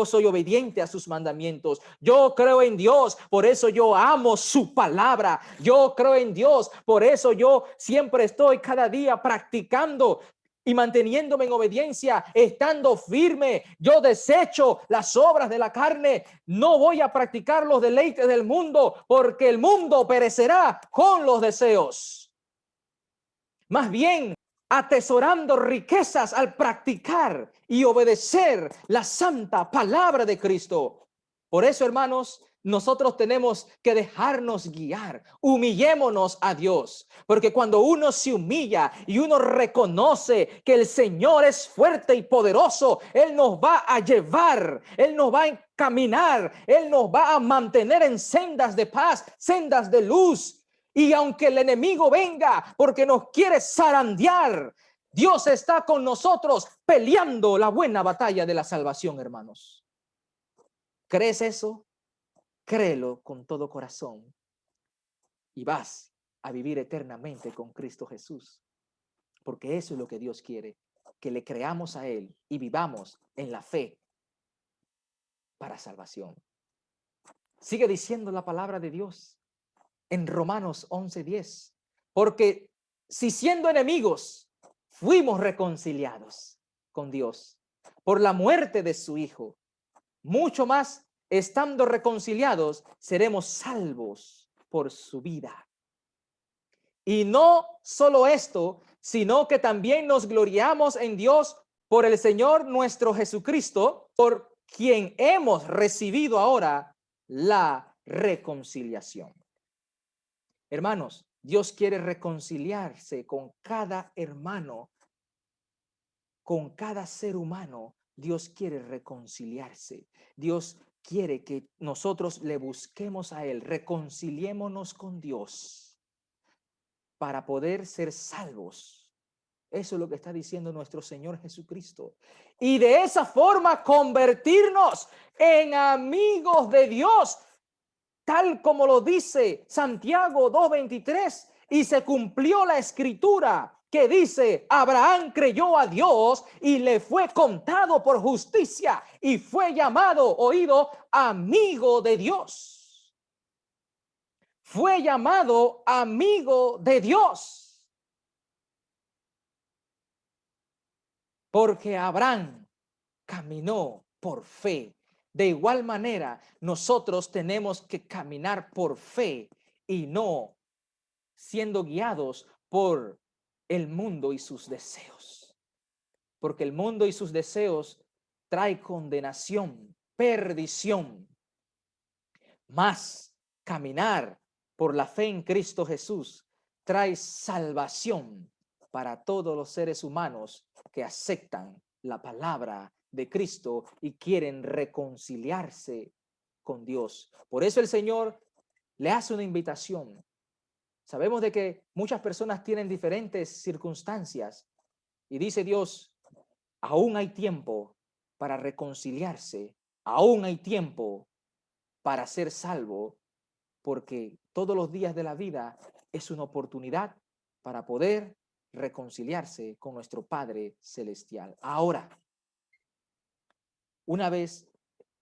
Speaker 1: soy obediente a sus mandamientos. Yo creo en Dios, por eso yo amo su palabra. Yo creo en Dios, por eso yo siempre estoy cada día practicando y manteniéndome en obediencia, estando firme, yo desecho las obras de la carne. No voy a practicar los deleites del mundo, porque el mundo perecerá con los deseos. Más bien, atesorando riquezas al practicar y obedecer la santa palabra de Cristo. Por eso, hermanos, nosotros tenemos que dejarnos guiar. Humillémonos a Dios, porque cuando uno se humilla y uno reconoce que el Señor es fuerte y poderoso, Él nos va a llevar, Él nos va a encaminar, Él nos va a mantener en sendas de paz, sendas de luz. Y aunque el enemigo venga porque nos quiere zarandear, Dios está con nosotros peleando la buena batalla de la salvación, hermanos. ¿Crees eso? Créelo con todo corazón y vas a vivir eternamente con Cristo Jesús. Porque eso es lo que Dios quiere, que le creamos a Él y vivamos en la fe para salvación. Sigue diciendo la palabra de Dios en Romanos 11:10, porque si siendo enemigos fuimos reconciliados con Dios por la muerte de su Hijo, mucho más estando reconciliados seremos salvos por su vida. Y no solo esto, sino que también nos gloriamos en Dios por el Señor nuestro Jesucristo, por quien hemos recibido ahora la reconciliación. Hermanos, Dios quiere reconciliarse con cada hermano, con cada ser humano. Dios quiere reconciliarse. Dios quiere que nosotros le busquemos a Él, reconciliémonos con Dios para poder ser salvos. Eso es lo que está diciendo nuestro Señor Jesucristo. Y de esa forma convertirnos en amigos de Dios, tal como lo dice Santiago 2:23, y se cumplió la escritura que dice: Abraham creyó a Dios y le fue contado por justicia y fue llamado, oído, amigo de Dios. Fue llamado amigo de Dios. Porque Abraham caminó por fe. De igual manera, nosotros tenemos que caminar por fe y no siendo guiados por el mundo y sus deseos. Porque el mundo y sus deseos trae condenación, perdición. Mas caminar por la fe en Cristo Jesús trae salvación para todos los seres humanos que aceptan la palabra de Cristo y quieren reconciliarse con Dios. Por eso el Señor le hace una invitación. Sabemos de que muchas personas tienen diferentes circunstancias y dice Dios: aún hay tiempo para reconciliarse, aún hay tiempo para ser salvo, porque todos los días de la vida es una oportunidad para poder reconciliarse con nuestro Padre Celestial. Ahora, una vez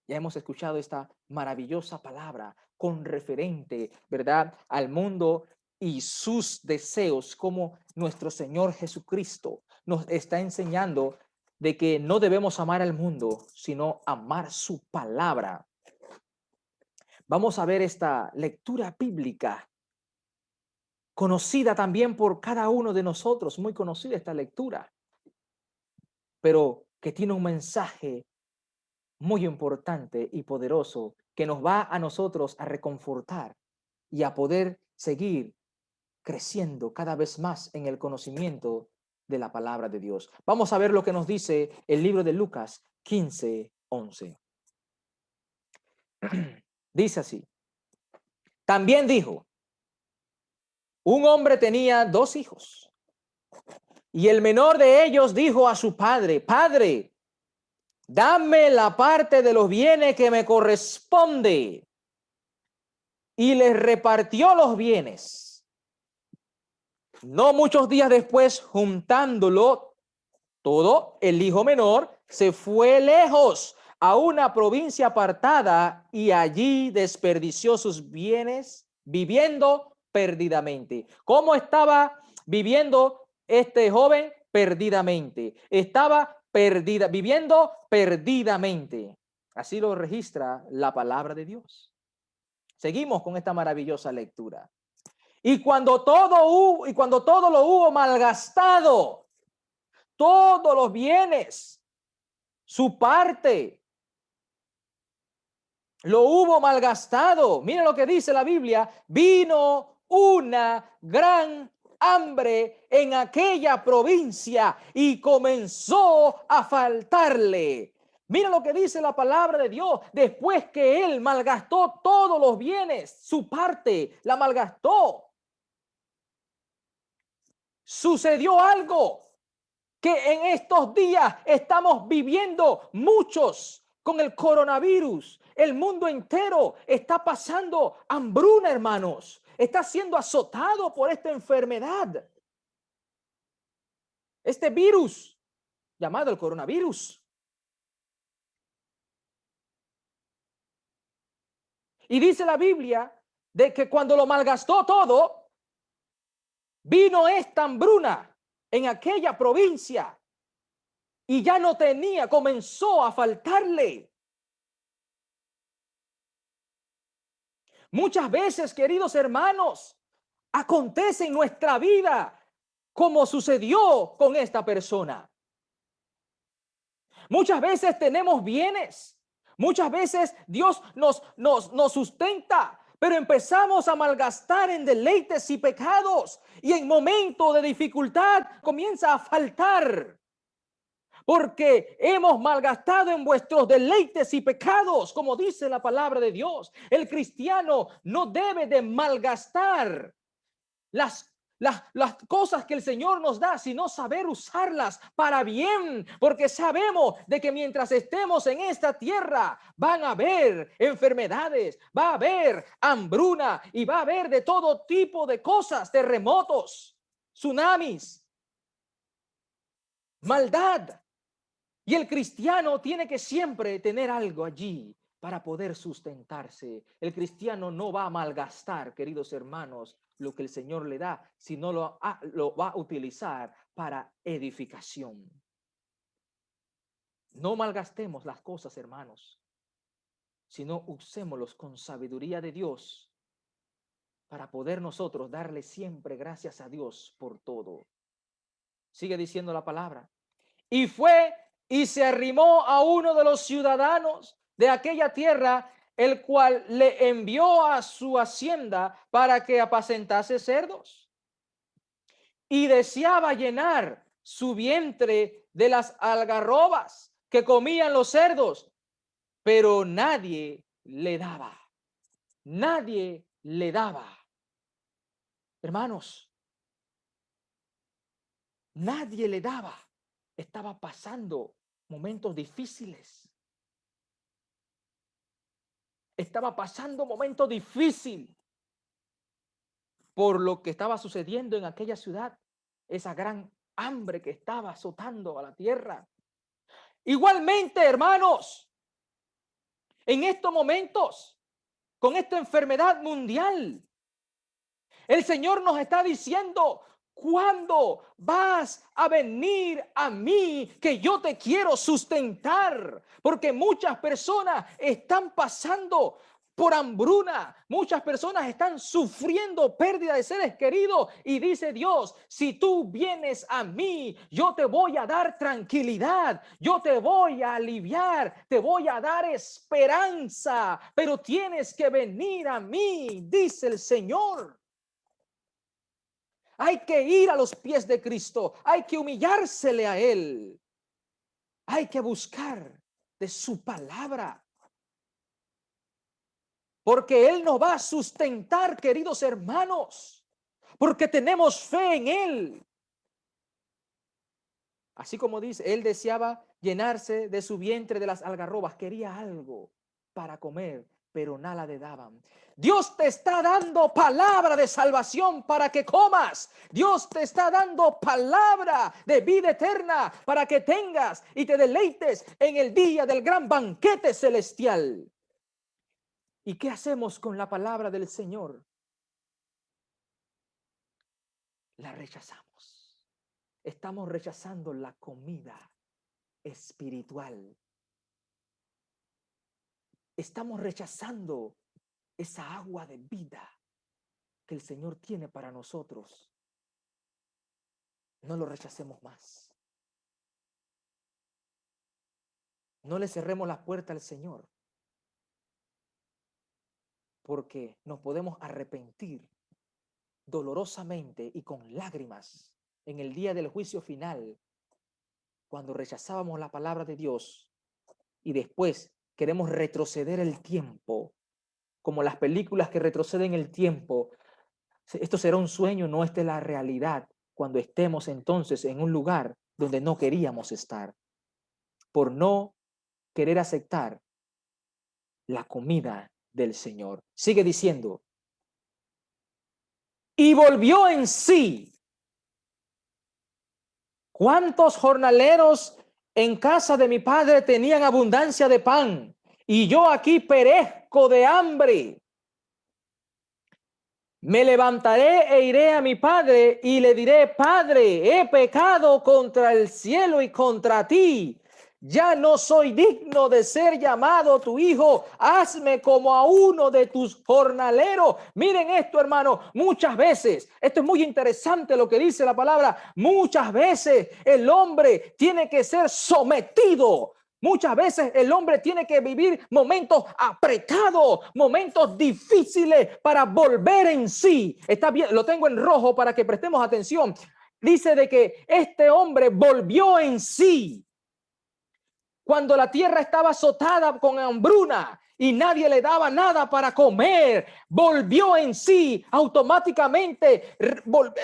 Speaker 1: ya hemos escuchado esta maravillosa palabra con referente, ¿verdad?, al mundo y sus deseos, como nuestro Señor Jesucristo nos está enseñando de que no debemos amar al mundo, sino amar su palabra. Vamos a ver esta lectura bíblica, conocida también por cada uno de nosotros, muy conocida esta lectura, pero que tiene un mensaje muy importante y poderoso que nos va a nosotros a reconfortar y a poder seguir creciendo cada vez más en el conocimiento de la palabra de Dios. Vamos a ver lo que nos dice el libro de Lucas 15:11. Dice así: también dijo, un hombre tenía 2 hijos, y el menor de ellos dijo a su padre: Padre, dame la parte de los bienes que me corresponde. Y les repartió los bienes. No muchos días después, juntándolo todo, el hijo menor se fue lejos a una provincia apartada y allí desperdició sus bienes viviendo perdidamente. ¿Cómo estaba viviendo este joven? perdidamente. Estaba perdida, viviendo perdidamente. Así lo registra la palabra de Dios. Seguimos con esta maravillosa lectura. Y cuando todo lo hubo malgastado, todos los bienes, su parte, lo hubo malgastado. Miren lo que dice la Biblia. Vino una gran hambre en aquella provincia y comenzó a faltarle. Mira lo que dice la palabra de Dios. Después que él malgastó todos los bienes, su parte la malgastó. Sucedió algo que en estos días estamos viviendo muchos con el coronavirus. El mundo entero está pasando hambruna, hermanos. Está siendo azotado por esta enfermedad. Este virus llamado el coronavirus. Y dice la Biblia de que cuando lo malgastó todo, vino esta hambruna en aquella provincia y ya no tenía, comenzó a faltarle. Muchas veces, queridos hermanos, acontece en nuestra vida como sucedió con esta persona. Muchas veces tenemos bienes, muchas veces Dios nos sustenta, pero empezamos a malgastar en deleites y pecados y en momentos de dificultad comienza a faltar. Porque hemos malgastado en vuestros deleites y pecados, como dice la palabra de Dios. El cristiano no debe de malgastar las cosas que el Señor nos da, sino saber usarlas para bien, porque sabemos de que mientras estemos en esta tierra van a haber enfermedades, va a haber hambruna y va a haber de todo tipo de cosas, terremotos, tsunamis, maldad. Y el cristiano tiene que siempre tener algo allí para poder sustentarse. El cristiano no va a malgastar, queridos hermanos, lo que el Señor le da, sino lo va a utilizar para edificación. No malgastemos las cosas, hermanos, sino usémoslos con sabiduría de Dios para poder nosotros darle siempre gracias a Dios por todo. Sigue diciendo la palabra. Y fue y se arrimó a uno de los ciudadanos de aquella tierra, el cual le envió a su hacienda para que apacentase cerdos. Y deseaba llenar su vientre de las algarrobas que comían los cerdos, pero nadie le daba. Nadie le daba. Hermanos, nadie le daba. Estaba pasando momentos difíciles. Estaba pasando momentos difíciles por lo que estaba sucediendo en aquella ciudad, esa gran hambre que estaba azotando a la tierra. Igualmente, hermanos, en estos momentos, con esta enfermedad mundial, el Señor nos está diciendo: ¿cuándo vas a venir a mí que yo te quiero sustentar? Porque muchas personas están pasando por hambruna, muchas personas están sufriendo pérdida de seres queridos y dice Dios: si tú vienes a mí, yo te voy a dar tranquilidad, yo te voy a aliviar, te voy a dar esperanza, pero tienes que venir a mí, dice el Señor. Hay que ir a los pies de Cristo, hay que humillársele a Él, hay que buscar de su palabra, porque Él nos va a sustentar, queridos hermanos, porque tenemos fe en Él. Así como dice, Él deseaba llenarse de su vientre de las algarrobas, quería algo para comer, pero nada le daban. Dios te está dando palabra de salvación para que comas. Dios te está dando palabra de vida eterna para que tengas y te deleites en el día del gran banquete celestial. ¿Y qué hacemos con la palabra del Señor? La rechazamos. estamos rechazando la comida espiritual. Estamos rechazando esa agua de vida que el Señor tiene para nosotros. No lo rechacemos más. No le cerremos la puerta al Señor, porque nos podemos arrepentir dolorosamente y con lágrimas en el día del juicio final, cuando rechazábamos la palabra de Dios y después queremos retroceder el tiempo, como las películas que retroceden el tiempo. Esto será un sueño, no, esta es la realidad, cuando estemos entonces en un lugar donde no queríamos estar, por no querer aceptar la comida del Señor. Sigue diciendo, y volvió en sí. ¿Cuántos jornaleros en casa de mi padre tenían abundancia de pan? Y yo aquí perezco de hambre. Me levantaré e iré a mi padre y le diré, Padre, he pecado contra el cielo y contra ti. Ya no soy digno de ser llamado tu hijo. Hazme como a uno de tus jornaleros. Miren esto, hermano. Muchas veces, esto es muy interesante lo que dice la palabra. Muchas veces el hombre tiene que ser sometido. Muchas veces el hombre tiene que vivir momentos apretados, momentos difíciles para volver en sí. Está bien, lo tengo en rojo para que prestemos atención. Dice de que este hombre volvió en sí cuando la tierra estaba azotada con hambruna y nadie le daba nada para comer. Volvió en sí automáticamente.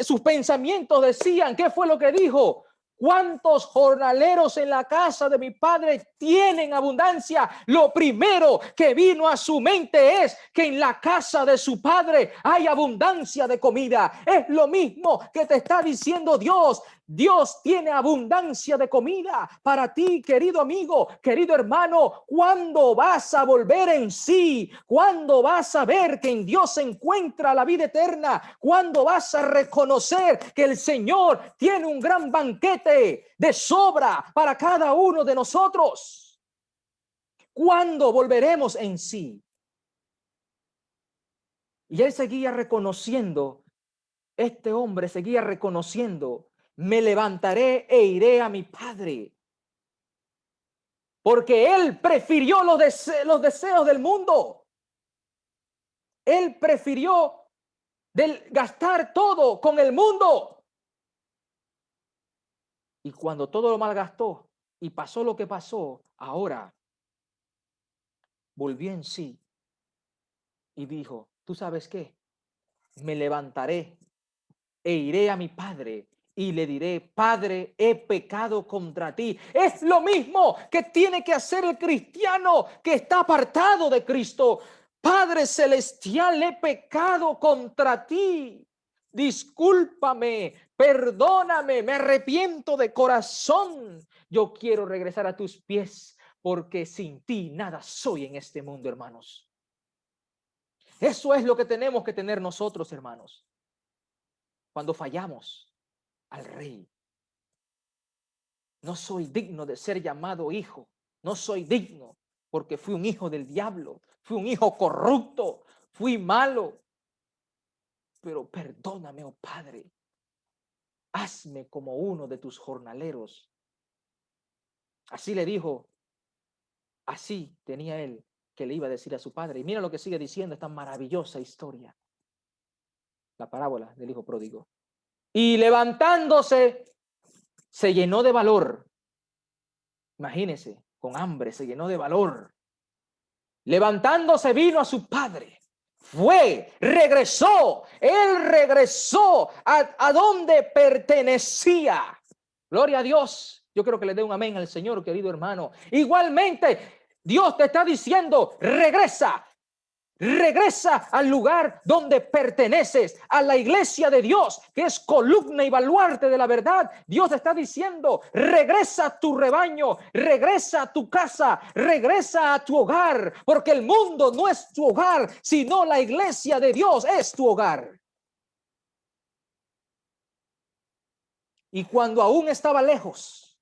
Speaker 1: Sus pensamientos decían, ¿qué fue lo que dijo? ¿Cuántos jornaleros en la casa de mi padre tienen abundancia? Lo primero que vino a su mente es que en la casa de su padre hay abundancia de comida. Es lo mismo que te está diciendo Dios. Dios tiene abundancia de comida para ti, querido amigo, querido hermano. ¿Cuándo vas a volver en sí? ¿Cuándo vas a ver que en Dios se encuentra la vida eterna? ¿Cuándo vas a reconocer que el Señor tiene un gran banquete de sobra para cada uno de nosotros? ¿Cuándo volveremos en sí? Y él seguía reconociendo, este hombre seguía reconociendo, me levantaré e iré a mi padre. Porque él prefirió los deseos del mundo. Él prefirió gastar todo con el mundo. Y cuando todo lo malgastó y pasó lo que pasó, ahora volvió en sí y dijo, ¿tú sabes qué? Me levantaré e iré a mi padre y le diré, Padre, he pecado contra ti. Es lo mismo que tiene que hacer el cristiano que está apartado de Cristo. Padre celestial, he pecado contra ti. Discúlpame, perdóname, me arrepiento de corazón. Yo quiero regresar a tus pies porque sin ti nada soy en este mundo, hermanos. Eso es lo que tenemos que tener nosotros, hermanos. Cuando fallamos al Rey. No soy digno de ser llamado hijo. No soy digno porque fui un hijo del diablo. Fui un hijo corrupto. Fui malo. Pero perdóname, oh Padre. Hazme como uno de tus jornaleros. Así le dijo. Así tenía él que le iba a decir a su padre. Y mira lo que sigue diciendo esta maravillosa historia. La parábola del hijo pródigo. Y levantándose, se llenó de valor. Imagínese, con hambre, se llenó de valor. Levantándose vino a su padre. Regresó. Él regresó a donde pertenecía. Gloria a Dios. Yo creo que le dé un amén al Señor, querido hermano. Igualmente, Dios te está diciendo, regresa. Regresa al lugar donde perteneces, a la iglesia de Dios, que es columna y baluarte de la verdad. Dios te está diciendo, regresa a tu rebaño, regresa a tu casa, regresa a tu hogar, porque el mundo no es tu hogar, sino la iglesia de Dios es tu hogar. Y cuando aún estaba lejos,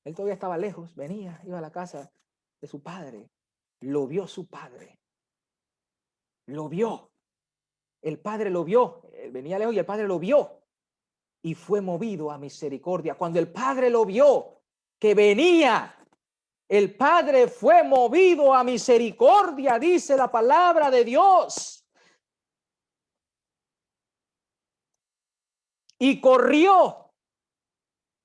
Speaker 1: él todavía estaba lejos, venía, iba a la casa de su padre, lo vio su padre, lo vio, el padre lo vio, él venía lejos y el padre lo vio y fue movido a misericordia. Cuando el padre lo vio que venía, el padre fue movido a misericordia, dice la palabra de Dios. Y corrió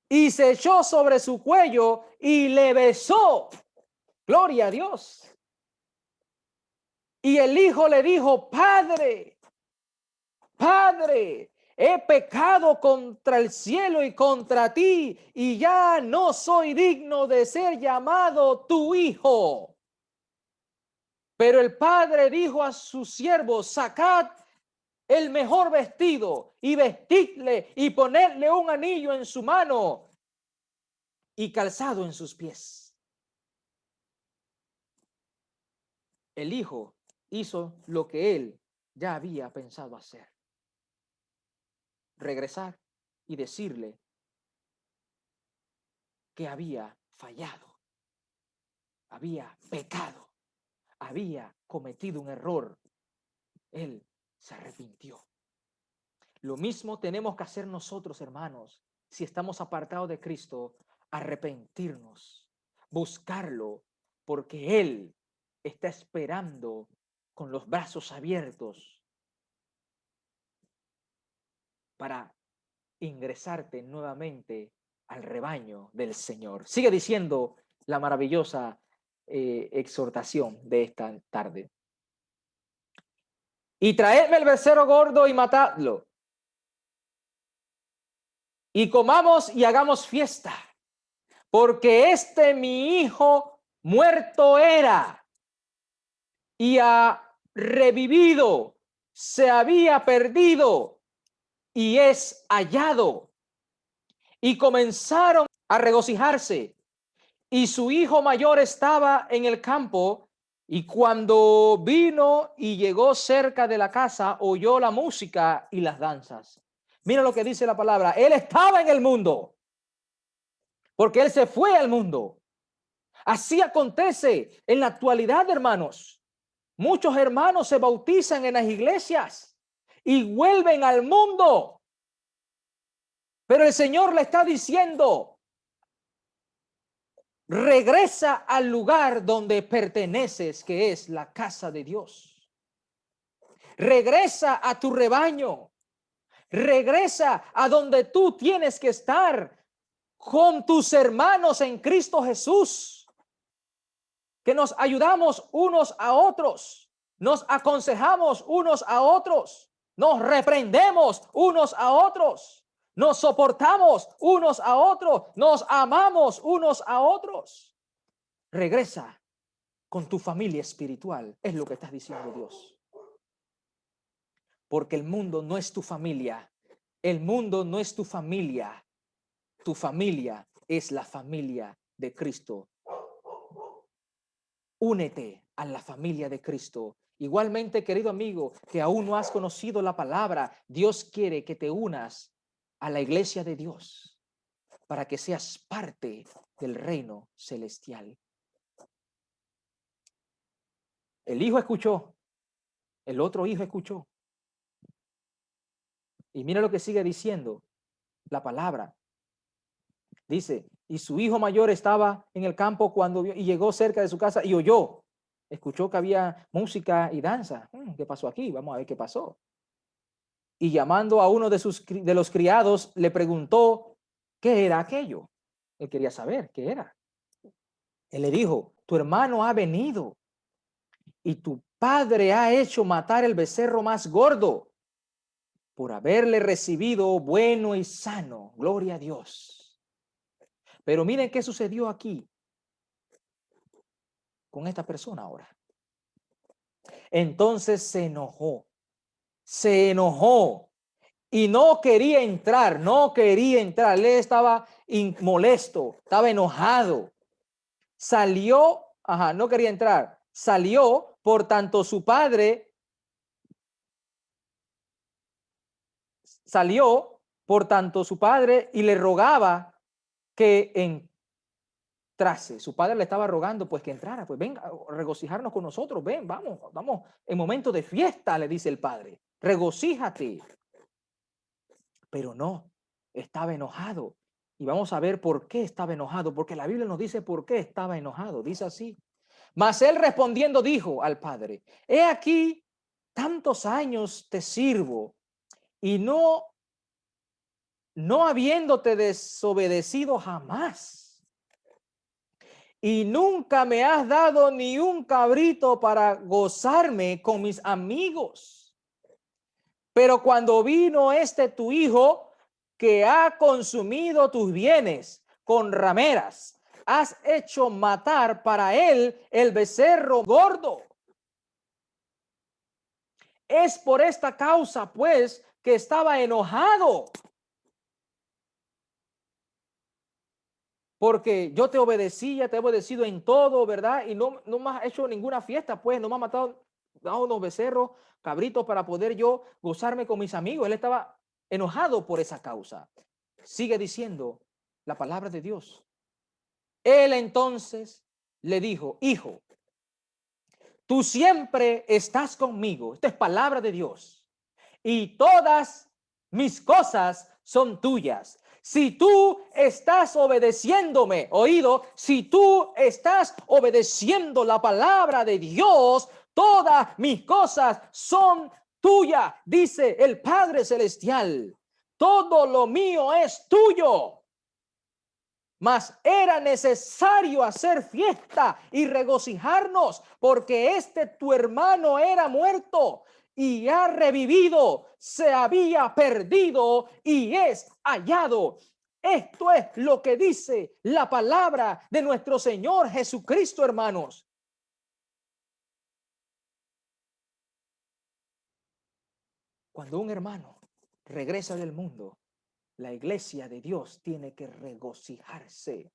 Speaker 1: y se echó sobre su cuello y le besó. Gloria a Dios. Y el hijo le dijo: Padre, Padre, he pecado contra el cielo y contra ti, y ya no soy digno de ser llamado tu hijo. Pero el padre dijo a sus siervos: sacad el mejor vestido y vestidle y ponedle un anillo en su mano y calzado en sus pies. El hijo hizo lo que él ya había pensado hacer: regresar y decirle que había fallado, había pecado, había cometido un error. Él se arrepintió. Lo mismo tenemos que hacer nosotros, hermanos, si estamos apartados de Cristo: arrepentirnos, buscarlo, porque Él está esperando con los brazos abiertos para ingresarte nuevamente al rebaño del Señor. Sigue diciendo la maravillosa exhortación de esta tarde. Y traedme el becerro gordo y matadlo, y comamos y hagamos fiesta, porque mi hijo muerto era y ha revivido, se había perdido y es hallado. Y comenzaron a regocijarse. Y su hijo mayor estaba en el campo, y cuando vino y llegó cerca de la casa, oyó la música y las danzas. Mira lo que dice la palabra: él estaba en el mundo, porque él se fue al mundo. Así acontece en la actualidad, hermanos. Muchos hermanos se bautizan en las iglesias y vuelven al mundo. Pero el Señor le está diciendo: regresa al lugar donde perteneces, que es la casa de Dios. Regresa a tu rebaño. Regresa a donde tú tienes que estar, con tus hermanos en Cristo Jesús, que nos ayudamos unos a otros, nos aconsejamos unos a otros, nos reprendemos unos a otros, nos soportamos unos a otros, nos amamos unos a otros. Regresa con tu familia espiritual, es lo que estás diciendo Dios. Porque el mundo no es tu familia, el mundo no es tu familia es la familia de Cristo. Únete a la familia de Cristo. Igualmente, querido amigo, que aún no has conocido la palabra, Dios quiere que te unas a la iglesia de Dios para que seas parte del reino celestial. El hijo escuchó, el otro hijo escuchó. Y mira lo que sigue diciendo la palabra. Dice: y su hijo mayor estaba en el campo cuando vio, y llegó cerca de su casa y oyó, escuchó que había música y danza. ¿Qué pasó aquí? Vamos a ver qué pasó. Y llamando a uno de los criados, le preguntó qué era aquello. Él quería saber qué era. Él le dijo: tu hermano ha venido y tu padre ha hecho matar el becerro más gordo por haberle recibido bueno y sano. Gloria a Dios. Pero miren qué sucedió aquí con esta persona ahora. Entonces se enojó y no quería entrar, Él estaba molesto, estaba enojado. Salió, no quería entrar. Salió, por tanto su padre salió por tanto su padre y le rogaba que entrase. Su padre le estaba rogando pues que entrara, pues venga, regocijarnos con nosotros, ven, vamos, vamos, en momento de fiesta, le dice el padre, regocíjate. Pero no, estaba enojado. Y vamos a ver por qué estaba enojado, porque la Biblia nos dice por qué estaba enojado. Dice así: mas él respondiendo dijo al padre: he aquí, tantos años te sirvo y no habiéndote desobedecido jamás. Y nunca me has dado ni un cabrito para gozarme con mis amigos. Pero cuando vino tu hijo, que ha consumido tus bienes con rameras, has hecho matar para él el becerro gordo. Es por esta causa, pues, que estaba enojado. Porque yo te obedecía, te he obedecido en todo, ¿verdad? Y no me has hecho ninguna fiesta, pues, no me has dado unos becerros, cabritos para poder yo gozarme con mis amigos. Él estaba enojado por esa causa. Sigue diciendo la palabra de Dios. Él entonces le dijo: hijo, tú siempre estás conmigo. Esta es palabra de Dios. Y todas mis cosas son tuyas. Si tú estás obedeciéndome, oído, si tú estás obedeciendo la palabra de Dios, todas mis cosas son tuyas, dice el Padre Celestial. Todo lo mío es tuyo. Mas era necesario hacer fiesta y regocijarnos, porque tu hermano era muerto y ha revivido, se había perdido y es hallado. Esto es lo que dice la palabra de nuestro Señor Jesucristo, hermanos. Cuando un hermano regresa del mundo, la iglesia de Dios tiene que regocijarse,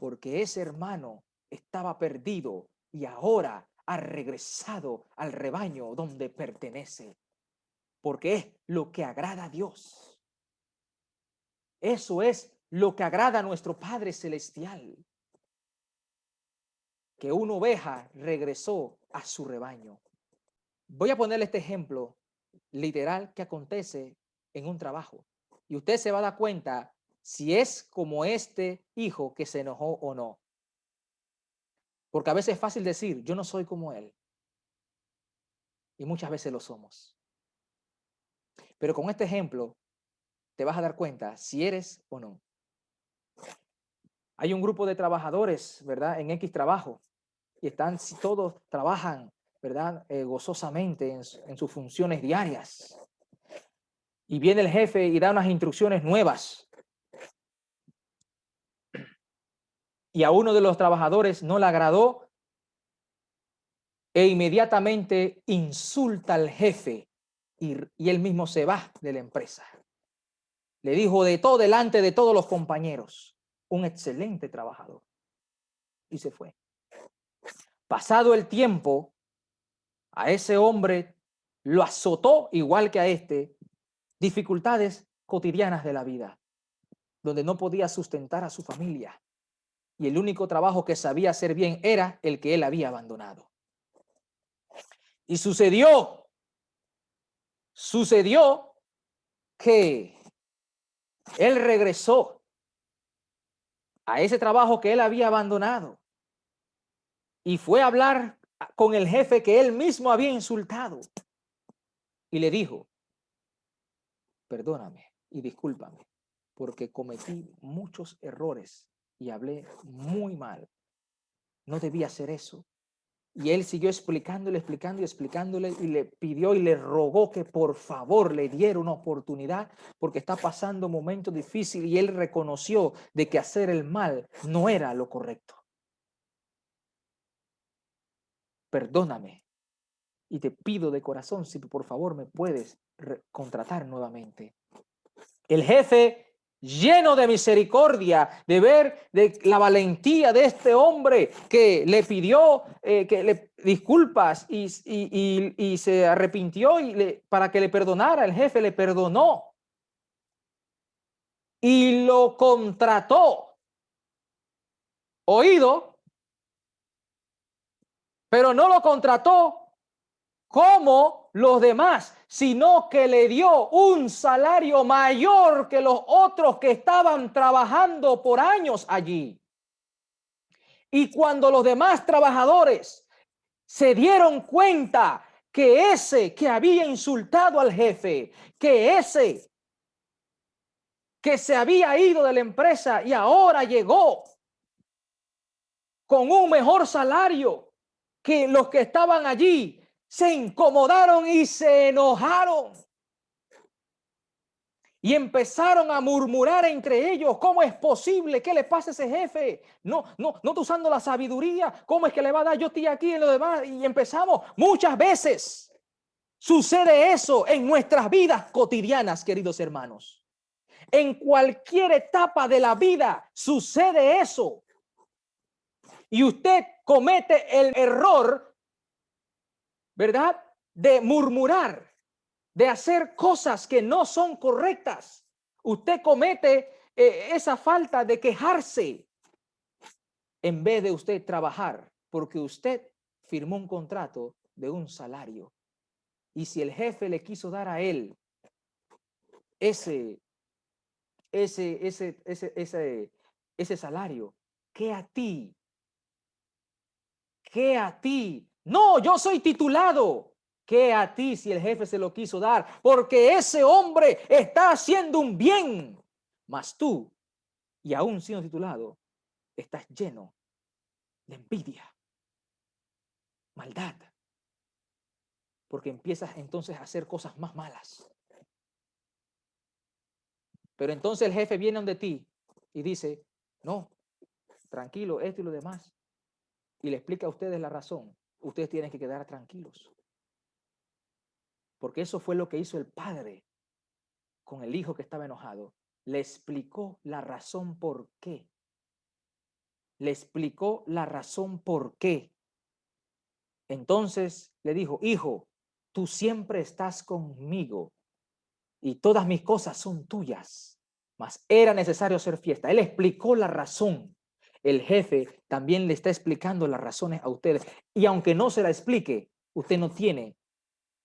Speaker 1: porque ese hermano estaba perdido y ahora ha regresado al rebaño donde pertenece, porque es lo que agrada a Dios. Eso es lo que agrada a nuestro Padre Celestial, que una oveja regresó a su rebaño. Voy a ponerle este ejemplo literal que acontece en un trabajo, y usted se va a dar cuenta si es como este hijo que se enojó o no. Porque a veces es fácil decir, yo no soy como él. Y muchas veces lo somos. Pero con este ejemplo te vas a dar cuenta si eres o no. Hay un grupo de trabajadores, ¿verdad? En X trabajo. Y todos trabajan, ¿verdad? Gozosamente en sus funciones diarias. Y viene el jefe y da unas instrucciones nuevas. Y a uno de los trabajadores no le agradó e inmediatamente insulta al jefe y él mismo se va de la empresa. Le dijo de todo delante de todos los compañeros, un excelente trabajador, y se fue. Pasado el tiempo, a ese hombre lo azotó igual que a dificultades cotidianas de la vida, donde no podía sustentar a su familia y el único trabajo que sabía hacer bien era el que él había abandonado. Y sucedió que él regresó a ese trabajo que él había abandonado y fue a hablar con el jefe que él mismo había insultado y le dijo: perdóname y discúlpame porque cometí muchos errores y hablé muy mal. No debía hacer eso. Y él siguió explicándole y le pidió y le rogó que por favor le diera una oportunidad porque está pasando un momento difícil y él reconoció de que hacer el mal no era lo correcto. Perdóname y te pido de corazón si por favor me puedes contratar nuevamente. El jefe, lleno de misericordia, de ver de la valentía de este hombre que le pidió que le disculpas y se arrepintió para que le perdonara, el jefe le perdonó. y lo contrató. Oído, pero no lo contrató como los demás, sino que le dio un salario mayor que los otros que estaban trabajando por años allí. Y cuando los demás trabajadores se dieron cuenta que ese que había insultado al jefe, que ese que se había ido de la empresa y ahora llegó con un mejor salario que los que estaban allí, se incomodaron y se enojaron. Y empezaron a murmurar entre ellos, ¿cómo es posible? ¿Qué le pasa a ese jefe? No está usando la sabiduría. ¿Cómo es que le va a dar? Yo estoy aquí en lo demás. Y empezamos. Muchas veces sucede eso en nuestras vidas cotidianas, queridos hermanos. En cualquier etapa de la vida sucede eso. Y usted comete el error, ¿verdad?, de murmurar, de hacer cosas que no son correctas. Usted comete esa falta de quejarse en vez de usted trabajar, porque usted firmó un contrato de un salario. Y si el jefe le quiso dar a él ese salario, ¿qué a ti? ¿Qué a ti? No, yo soy titulado. ¿Qué a ti si el jefe se lo quiso dar? Porque ese hombre está haciendo un bien. Mas tú, y aún siendo titulado, estás lleno de envidia, maldad. Porque empiezas entonces a hacer cosas más malas. Pero entonces el jefe viene donde ti y dice, no, tranquilo, esto y lo demás. Y le explica a ustedes la razón. Ustedes tienen que quedar tranquilos. Porque eso fue lo que hizo el padre con el hijo que estaba enojado. Le explicó la razón por qué. Le explicó la razón por qué. Entonces le dijo, hijo, tú siempre estás conmigo y todas mis cosas son tuyas. Mas era necesario hacer fiesta. Él explicó la razón. El jefe también le está explicando las razones a ustedes. Y aunque no se la explique, usted no tiene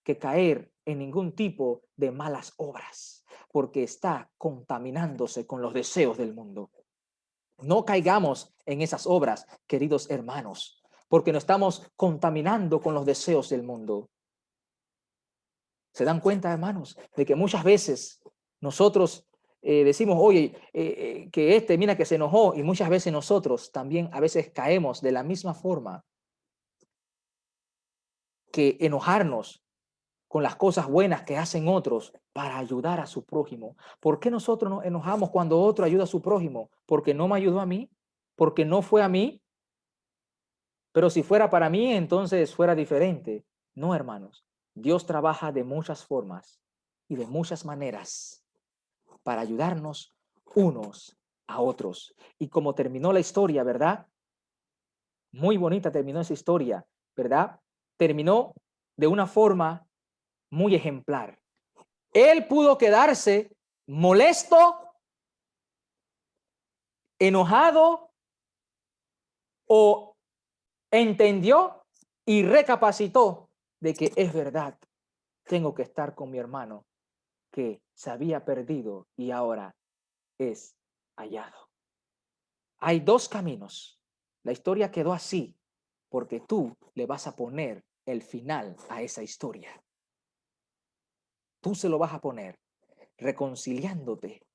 Speaker 1: que caer en ningún tipo de malas obras, porque está contaminándose con los deseos del mundo. No caigamos en esas obras, queridos hermanos, porque nos estamos contaminando con los deseos del mundo. ¿Se dan cuenta, hermanos, de que muchas veces nosotros decimos, oye, que mira que se enojó, y muchas veces nosotros también a veces caemos de la misma forma que enojarnos con las cosas buenas que hacen otros para ayudar a su prójimo? ¿Por qué nosotros nos enojamos cuando otro ayuda a su prójimo? ¿Porque no me ayudó a mí? ¿Porque no fue a mí? Pero si fuera para mí, entonces fuera diferente. No, hermanos. Dios trabaja de muchas formas y de muchas maneras para ayudarnos unos a otros. Y como terminó la historia, ¿verdad? Muy bonita terminó esa historia, ¿verdad? Terminó de una forma muy ejemplar. Él pudo quedarse molesto, enojado, o entendió y recapacitó de que es verdad, tengo que estar con mi hermano que se había perdido y ahora es hallado. Hay dos caminos. La historia quedó así porque tú le vas a poner el final a esa historia. Tú se lo vas a poner reconciliándote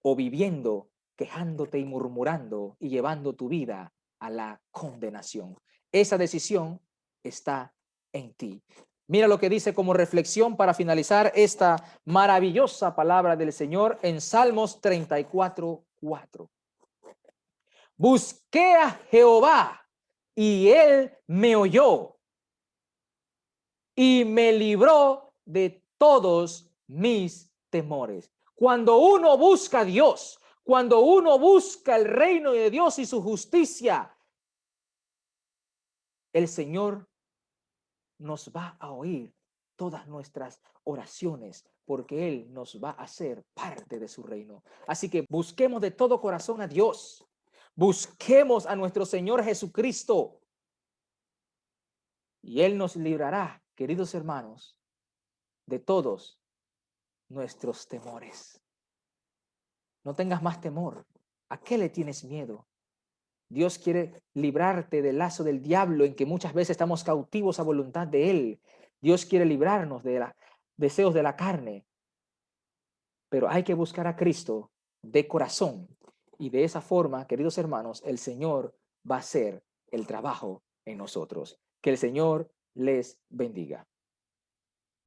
Speaker 1: o viviendo, quejándote y murmurando y llevando tu vida a la condenación. Esa decisión está en ti. Mira lo que dice como reflexión para finalizar esta maravillosa palabra del Señor en Salmos 34:4. Busqué a Jehová y él me oyó y me libró de todos mis temores. Cuando uno busca a Dios, cuando uno busca el reino de Dios y su justicia, el Señor nos va a oír todas nuestras oraciones, porque Él nos va a hacer parte de su reino. Así que busquemos de todo corazón a Dios. Busquemos a nuestro Señor Jesucristo. Y Él nos librará, queridos hermanos, de todos nuestros temores. No tengas más temor. ¿A qué le tienes miedo? Dios quiere librarte del lazo del diablo en que muchas veces estamos cautivos a voluntad de Él. Dios quiere librarnos de los deseos de la carne. Pero hay que buscar a Cristo de corazón. Y de esa forma, queridos hermanos, el Señor va a hacer el trabajo en nosotros. Que el Señor les bendiga.